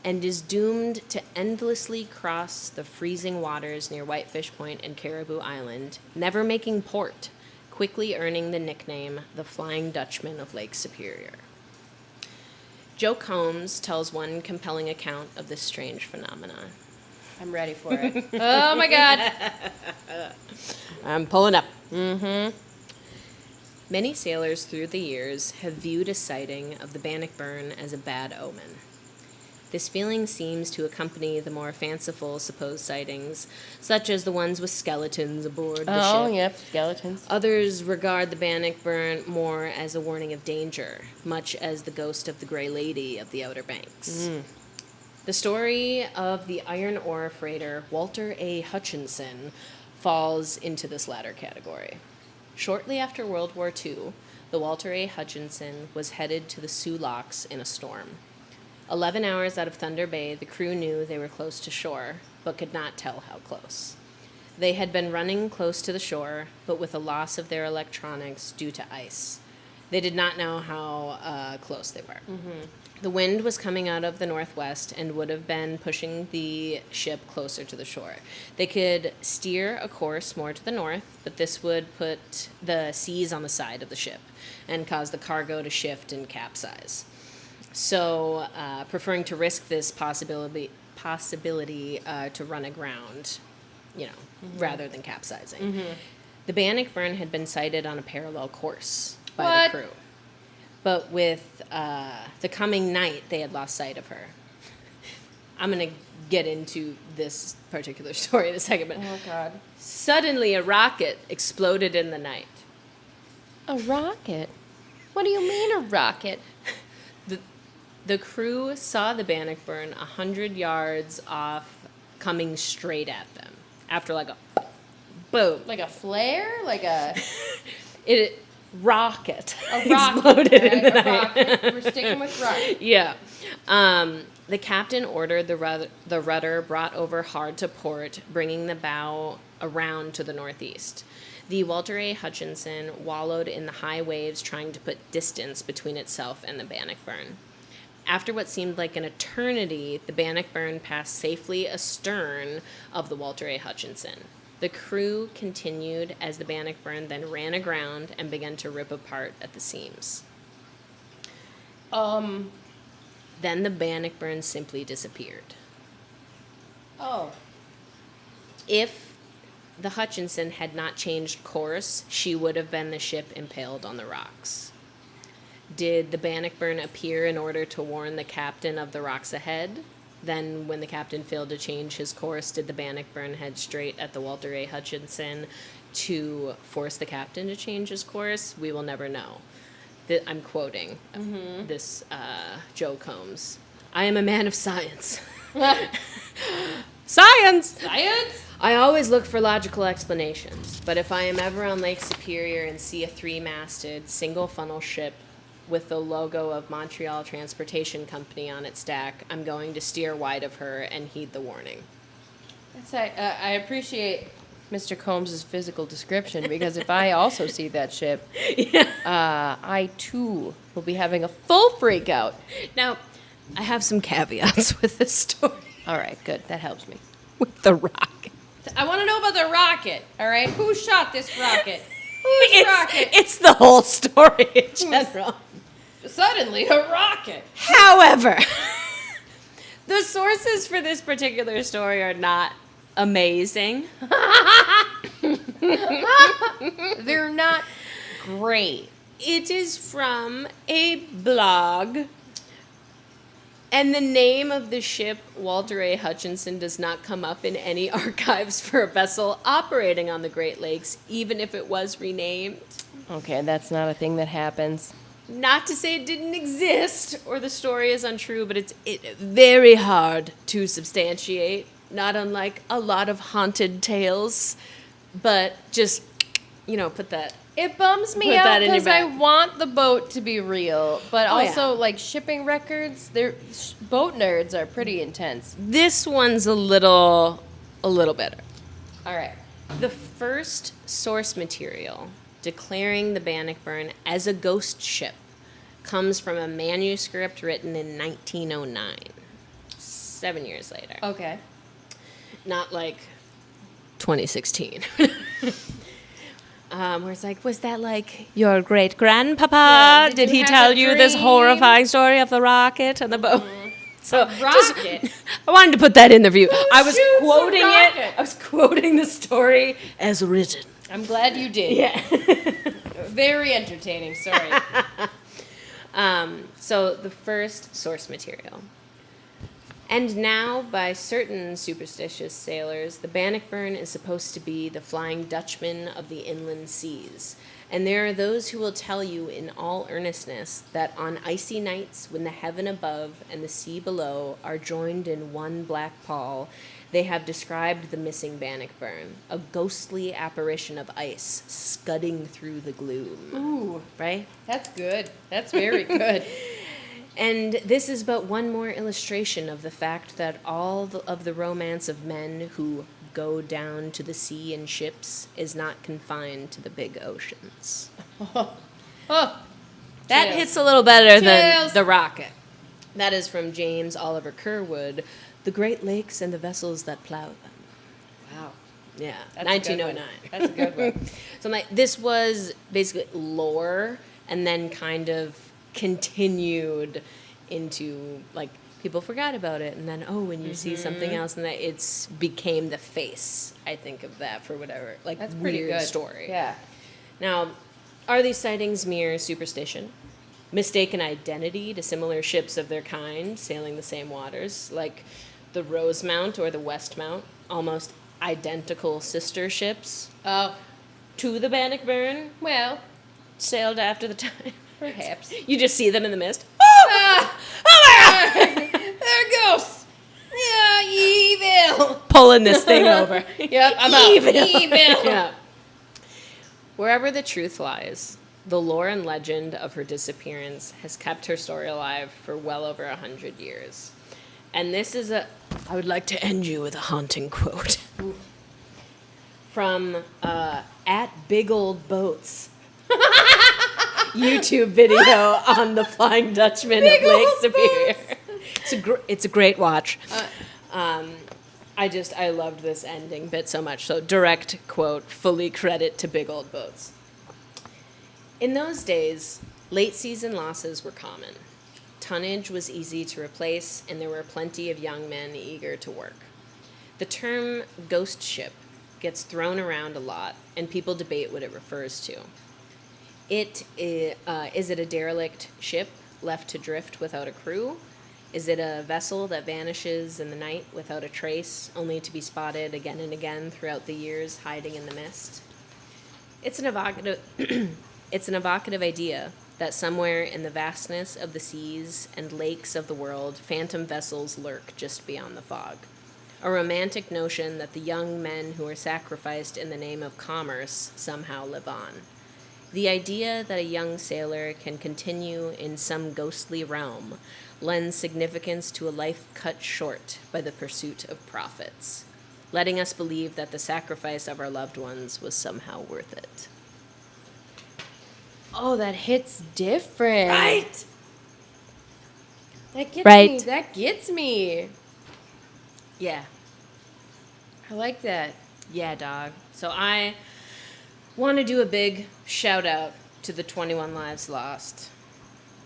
and is doomed to endlessly cross the freezing waters near Whitefish Point and Caribou Island, never making port, quickly earning the nickname the Flying Dutchman of Lake Superior. Joe Combs tells one compelling account of this strange phenomenon. I'm ready for it. Oh my God. I'm pulling up. Many sailors through the years have viewed a sighting of the Bannockburn as a bad omen. This feeling seems to accompany the more fanciful supposed sightings, such as the ones with skeletons aboard the ship. Yep, skeletons. Others regard the Bannockburn more as a warning of danger, much as the ghost of the Grey Lady of the Outer Banks. The story of the iron ore freighter Walter A. Hutchinson falls into this latter category. Shortly after World War II, the Walter A. Hutchinson was headed to the Sioux Locks in a storm. 11 hours out of Thunder Bay, the crew knew they were close to shore, but could not tell how close. They had been running close to the shore, but with a loss of their electronics due to ice. They did not know how close they were. Mm-hmm. The wind was coming out of the northwest and would have been pushing the ship closer to the shore. They could steer a course more to the north, but this would put the seas on the side of the ship and cause the cargo to shift and capsize. So, preferring to risk this possibility to run aground, rather than capsizing. Mm-hmm. The Bannockburn had been sighted on a parallel course by the crew. But with the coming night, they had lost sight of her. I'm going to get into this particular story in a second, but oh God! Suddenly a rocket exploded in the night. A rocket? What do you mean a rocket? The crew saw the Bannockburn 100 yards off coming straight at them. After like a boom. Like a flare? Like a... rocket. A rocket. Exploded in the night. Rocket. We're sticking with rocket. Yeah. The captain ordered the rudder brought over hard to port, bringing the bow around to the northeast. The Walter A. Hutchinson wallowed in the high waves, trying to put distance between itself and the Bannockburn. After what seemed like an eternity, the Bannockburn passed safely astern of the Walter A. Hutchinson. The crew continued as the Bannockburn then ran aground and began to rip apart at the seams. Then the Bannockburn simply disappeared. Oh. If the Hutchinson had not changed course, she would have been the ship impaled on the rocks. Did the Bannockburn appear in order to warn the captain of the rocks ahead? Then, when the captain failed to change his course, did the Bannockburn head straight at the Walter A. Hutchinson to force the captain to change his course? We will never know. I'm quoting this Joe Combs. I am a man of science. Science! Science? I always look for logical explanations, but if I am ever on Lake Superior and see a 3-masted, single-funnel ship with the logo of Montreal Transportation Company on its deck, I'm going to steer wide of her and heed the warning. I appreciate Mr. Combs' physical description, because if I also see that ship, I too will be having a full freak out. Now, I have some caveats with this story. All right, good. That helps me. With the rocket. I want to know about the rocket, all right? Who shot this rocket? Whose rocket? It's the whole story in general. Suddenly, a rocket. However, the sources for this particular story are not amazing. They're not great. It is from a blog, and the name of the ship, Walter A. Hutchinson, does not come up in any archives for a vessel operating on the Great Lakes, even if it was renamed. Okay, that's not a thing that happens. Not to say it didn't exist or the story is untrue, but it's very hard to substantiate, not unlike a lot of haunted tales. But just, put that. It bums me Put out that in your because I bag. want the boat to be real, but Oh, also yeah. like shipping records, boat nerds are pretty intense. This one's a little better. All right. The first source material declaring the Bannockburn as a ghost ship comes from a manuscript written in 1909, 7 years later. Okay. Not like 2016. Where it's like, was that like your great grandpapa? Yeah, did did you he have tell a you this dream? horrifying story of the rocket and the boat? So Rocket. I wanted to put that in the review. I was shoots a quoting it. rocket? I was quoting the story as written. I'm glad you did. Yeah. Very entertaining. Sorry. So the first source material. And now, by certain superstitious sailors, the Bannockburn is supposed to be the Flying Dutchman of the inland seas. And there are those who will tell you in all earnestness that on icy nights when the heaven above and the sea below are joined in one black pall, they have described the missing Bannockburn, a ghostly apparition of ice scudding through the gloom. Ooh, Right? that's good. That's very good. And this is but one more illustration of the fact that of the romance of men who go down to the sea in ships is not confined to the big oceans. Oh, That Chills. hits a little better than Chills. The Rocket. That is from James Oliver Curwood, The Great Lakes and the Vessels That Plow Them. wow. Yeah, That's a good 1909. one. That's a good one. So like, this was basically lore and then kind of continued into, like, people forgot about it, and then when you see something else, and that it's became the face, I think, of that for whatever, like, That's pretty weird good. story. Yeah. Now, are these sightings mere superstition, mistaken identity to similar ships of their kind sailing the same waters, like the Rosemount or the Westmount, almost identical sister ships Oh, to the Bannockburn, well, sailed after the time? perhaps. You just see them in the mist. Ah, there goes. Yeah, evil. Pulling this thing over. Yep, I'm out. Evil. Evil. Yeah. Wherever the truth lies, the lore and legend of her disappearance has kept her story alive for well over 100 years. And this is I would like to end you with a haunting quote. From at Big Old Boats YouTube video on the Flying Dutchman of Lake Superior. It's a great watch. I loved this ending bit so much. So direct quote, fully credit to Big Old Boats. In those days, late season losses were common. Tonnage was easy to replace, and there were plenty of young men eager to work. The term ghost ship gets thrown around a lot, and people debate what it refers to. Is it a derelict ship left to drift without a crew? Is it a vessel that vanishes in the night without a trace, only to be spotted again and again throughout the years, hiding in the mist? It's an evocative idea that somewhere in the vastness of the seas and lakes of the world, phantom vessels lurk just beyond the fog. A romantic notion that the young men who are sacrificed in the name of commerce somehow live on. The idea that a young sailor can continue in some ghostly realm lends significance to a life cut short by the pursuit of profits, letting us believe that the sacrifice of our loved ones was somehow worth it. Oh, that hits different. Right? That gets Right. me. That gets me. Yeah. I like that. Yeah, dog. So I want to do a big shout out to the 21 lives lost.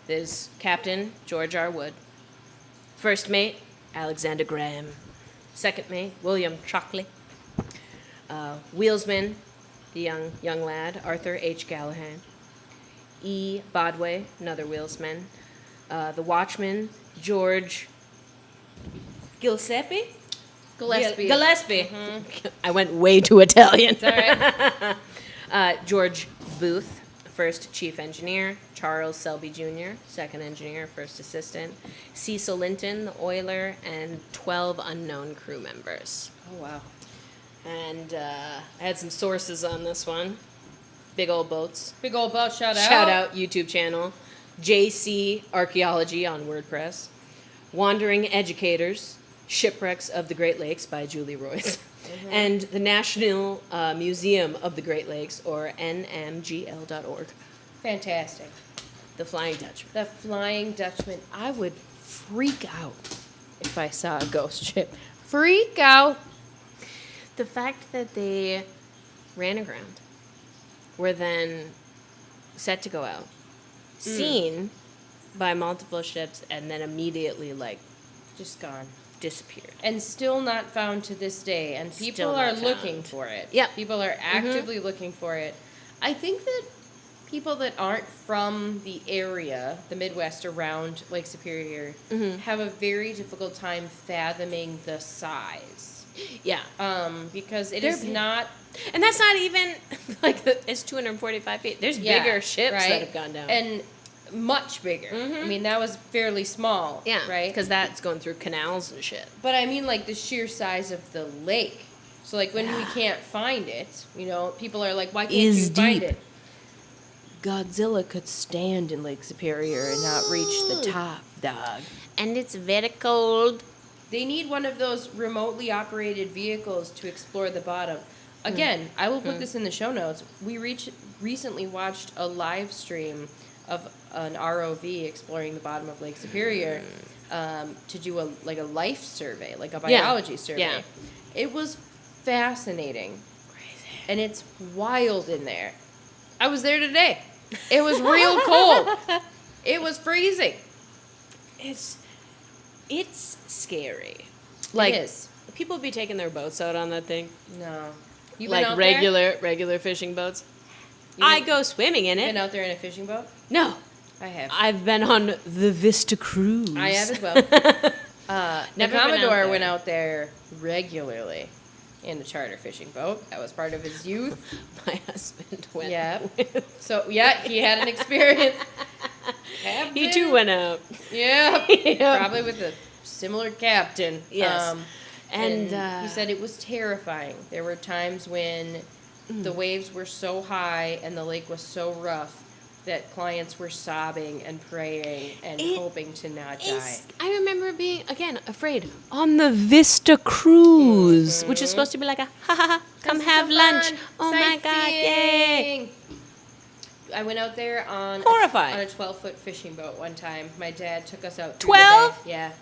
There's Captain George R. Wood, First Mate Alexander Graham, Second Mate William Chalkley, Wheelsman, the young lad Arthur H. Gallahan, E. Bodway, another wheelsman, the watchman George Gillespie. Gillespie. Gillespie. I went way too Italian. It's all right. George Booth, first chief engineer. Charles Selby Jr., second engineer, first assistant. Cecil Linton, the oiler, and 12 unknown crew members. Oh, wow. And I had some sources on this one. Big Old Boats. Big old boat shout out. Shout out YouTube channel. JC Archaeology on WordPress. Wandering Educators. Shipwrecks of the Great Lakes by Julie Royce. And the National Museum of the Great Lakes, or nmgl.org. Fantastic. The Flying Dutchman. The Flying Dutchman. I would freak out if I saw a ghost ship. Freak out. The fact that they ran aground, were then set to go out, seen by multiple ships, and then immediately, like, Just gone. disappeared. And still not found to this day. And people Still are not looking found. for it. Yep. People are actively looking for it. I think that people that aren't from the area, the Midwest around Lake Superior, have a very difficult time fathoming the size. Yeah. Because it They're is big. not. And that's not even, like, it's 245 feet. There's bigger ships that have gone down. And much bigger. I mean, that was fairly small. Yeah. Right? Because that's going through canals and shit. But I mean, like, the sheer size of the lake. So, like, when we can't find it, you know, people are like, why can't you find it? Godzilla could stand in Lake Superior and not reach the top, dog. And it's very cold. They need one of those remotely operated vehicles to explore the bottom. Again, I will put this in the show notes. We recently watched a live stream of an ROV exploring the bottom of Lake Superior to do a life survey, like a biology survey. Yeah. It was fascinating. Crazy. And it's wild in there. I was there today. It was real cold. It was freezing. It's scary. It is. People be taking their boats out on that thing. No. You've been Like out there? regular fishing boats. You I go swimming in been it. out there in a fishing boat? No. I have. I've been on the Vista Cruise. I have as well. The Never been out Commodore there. went out there regularly in a charter fishing boat. That was part of his youth. My husband went. Yeah. with- So, yeah, he had an experience. He too went out. Yeah. Yeah. Probably with a similar captain. Yes. And And he said it was terrifying. There were times when the waves were so high and the lake was so rough that clients were sobbing and praying and hoping to not die. I remember being, again, afraid on the Vista Cruise, which is supposed to be like a, ha ha ha, come This is have so lunch. fun. Oh my God, yay. Sightseeing. I went out there on Horrified. on a 12-foot fishing boat one time. My dad took us out. 12? Yeah,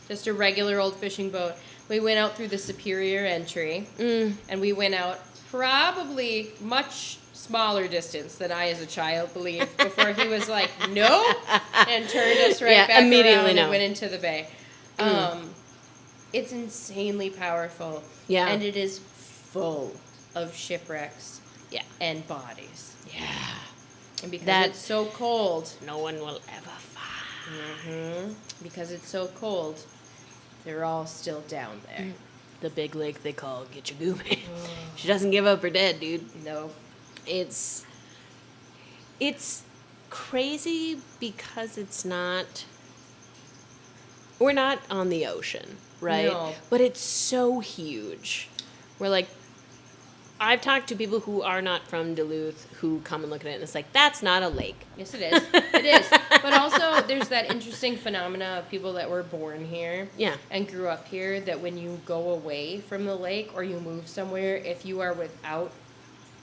just a regular old fishing boat. We went out through the Superior entry, and we went out probably much smaller distance than I as a child believed before he was like, no, and turned us right back immediately around no. and went into the bay. It's insanely powerful. Yeah. And it is full of shipwrecks Yeah. and bodies. Yeah. And because That- it's so cold, No one will ever find. because it's so cold, they're all still down there. The big lake they call Gitchagumi. She doesn't give up her dead, dude. No. It's crazy because it's not, we're not on the ocean, right? No. But it's so huge. We're like, I've talked to people who are not from Duluth who come and look at it and it's like, that's not a lake. Yes, it is. It is. But also, there's that interesting phenomena of people that were born here Yeah. and grew up here that when you go away from the lake or you move somewhere, if you are without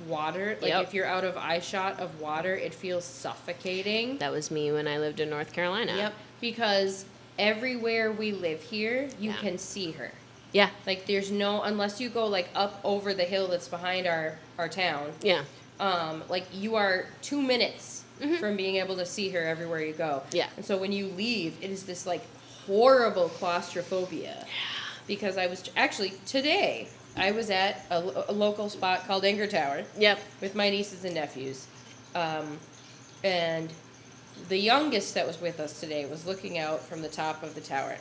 water, like Yep. if you're out of eyeshot of water, it feels suffocating. That was me when I lived in North Carolina. Yep. Because everywhere we live here, you Yeah. can see her. Yeah. Like there's no, unless you go like up over the hill that's behind our town, Yeah. like you are 2 minutes from being able to see her everywhere you go. Yeah. And so when you leave, it is this like horrible claustrophobia. Because I was actually today, I was at a local spot called Anger Tower Yep. with my nieces and nephews, and the youngest that was with us today was looking out from the top of the tower,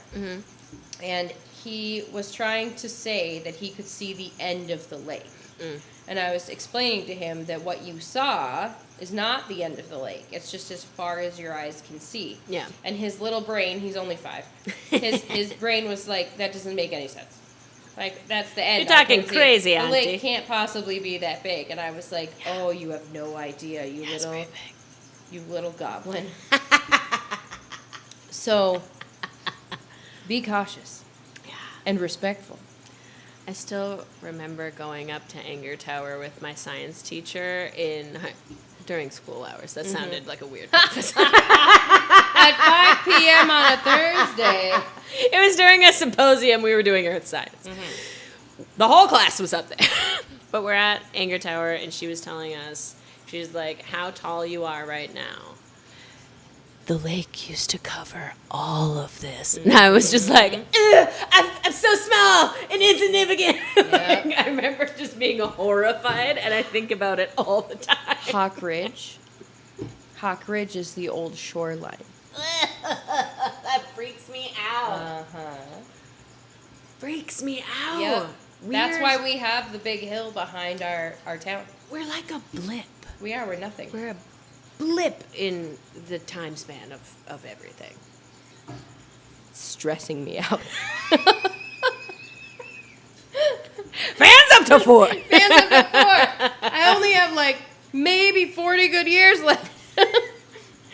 and he was trying to say that he could see the end of the lake. And I was explaining to him that what you saw is not the end of the lake. It's just as far as your eyes can see. Yeah. And his little brain, he's only 5. His brain was like, that doesn't make any sense. Like, that's the end. You're talking I can see it. crazy, The Auntie. lake can't possibly be that big. And I was like, oh, you have no idea, you It's little, pretty you little goblin. So, be cautious big. Yeah. and respectful. I still remember going up to Anger Tower with my science teacher during school hours. That sounded like a weird purpose. At 5 p.m. on a Thursday. It was during a symposium. We were doing earth science. The whole class was up there. But we're at Anger Tower, and she was telling us, she's like, how tall you are right now. The lake used to cover all of this. And I was just like, I'm so small and insignificant. Like, I remember just being horrified, and I think about it all the time. Hawk Ridge Hawk Ridge is the old shoreline. That freaks me out. Uh-huh. Freaks me out. Yep. That's We're- why we have the big hill behind our town. we're like a blip. We are. We're nothing. We're a blip in the time span of everything. Stressing me out. Fans up to 4. Fans up to 4. I only have like maybe 40 good years left.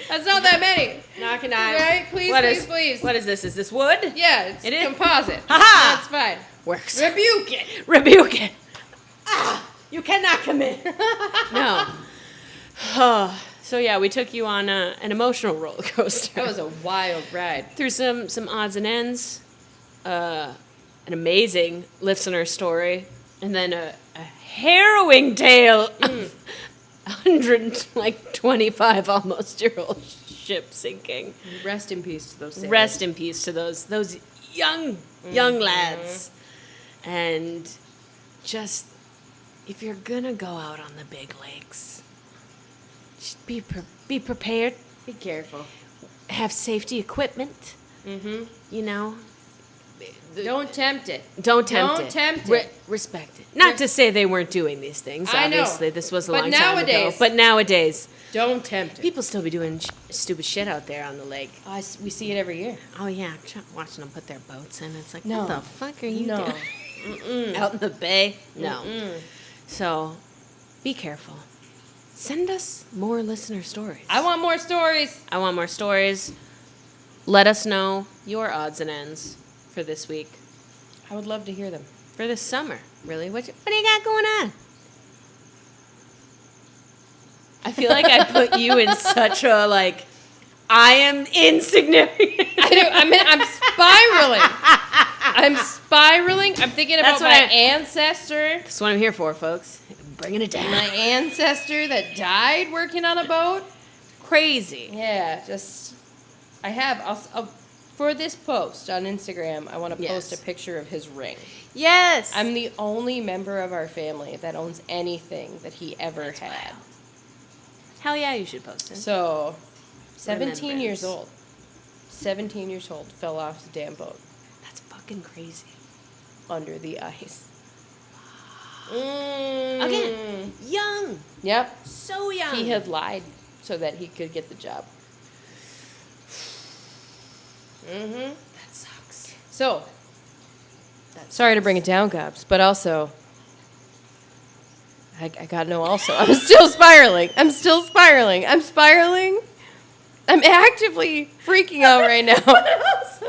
That's not that many. Knocking on. Right? Please, What please, is- please. What is this? Is this wood? Yeah, it's It is? composite. Ha-ha! That's fine. Works. Rebuke it. Rebuke it. Ah, you cannot come in. No. Oh, so yeah, we took you on an emotional roller coaster. That was a wild ride. Through some odds and ends, an amazing listener story, and then a harrowing tale of 125 almost year old ship sinking. Rest in peace to those sailors. Rest in peace to those young lads, and just if you're gonna go out on the big lakes, just be prepared. Be careful. Have safety equipment. Mm-hmm. You know, Don't tempt it. don't tempt Don't it. tempt it. Respect it. Not to say they weren't doing these things. I know. Obviously, this was a But long time ago. nowadays- But nowadays, Don't tempt it. people still be doing stupid shit out there on the lake. We see it every year. Oh yeah, watching them put their boats in. It's like, No. what the fuck are you No. doing? Out in the bay? No. Mm-mm. So, be careful. Send us more listener stories. I want more stories. I want more stories. Let us know your odds and ends for this week, I would love to hear them. for this summer. Really, what do you got going on? I feel like I put you in such a like. I am insignificant. I do. I'm spiraling. I'm spiraling. I'm thinking about That's what my I- ancestor. That's what I'm here for, folks. Bringing it down. My ancestor that died working on a boat. Crazy. Yeah, just I have. I'll for this post on Instagram. I want to post Yes. a picture of his ring. Yes. I'm the only member of our family that owns anything that he ever had. wild. Hell yeah, you should post it. So, 17 Remembrance. years old. 17 years old, fell off the damn boat That's fucking crazy. under the ice. Again, young. Yep. So young. He had lied so that he could get the job. Mm-hmm. That sucks. So, sorry to bring it down, Gobs, but also, I got no also. I'm still spiraling. I'm spiraling. I'm actively freaking out right now. Also,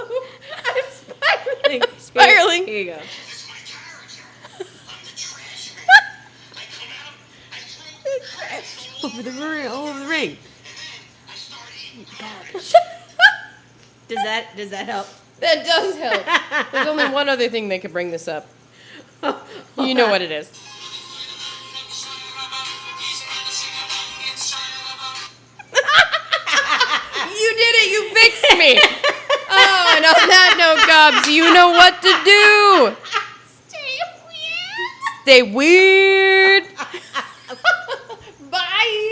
I'm spiraling. Spiraling. Here you go. That's my character. I'm the trash man. I come out, I throw trash all Over the ring. Over the ring. and then I start eating Garbage. Does that help? That does help. There's only one other thing that could bring this up. You know what it is. You did it. You fixed me. Oh, and on that note, Gobs, you know what to do. Stay weird. Bye.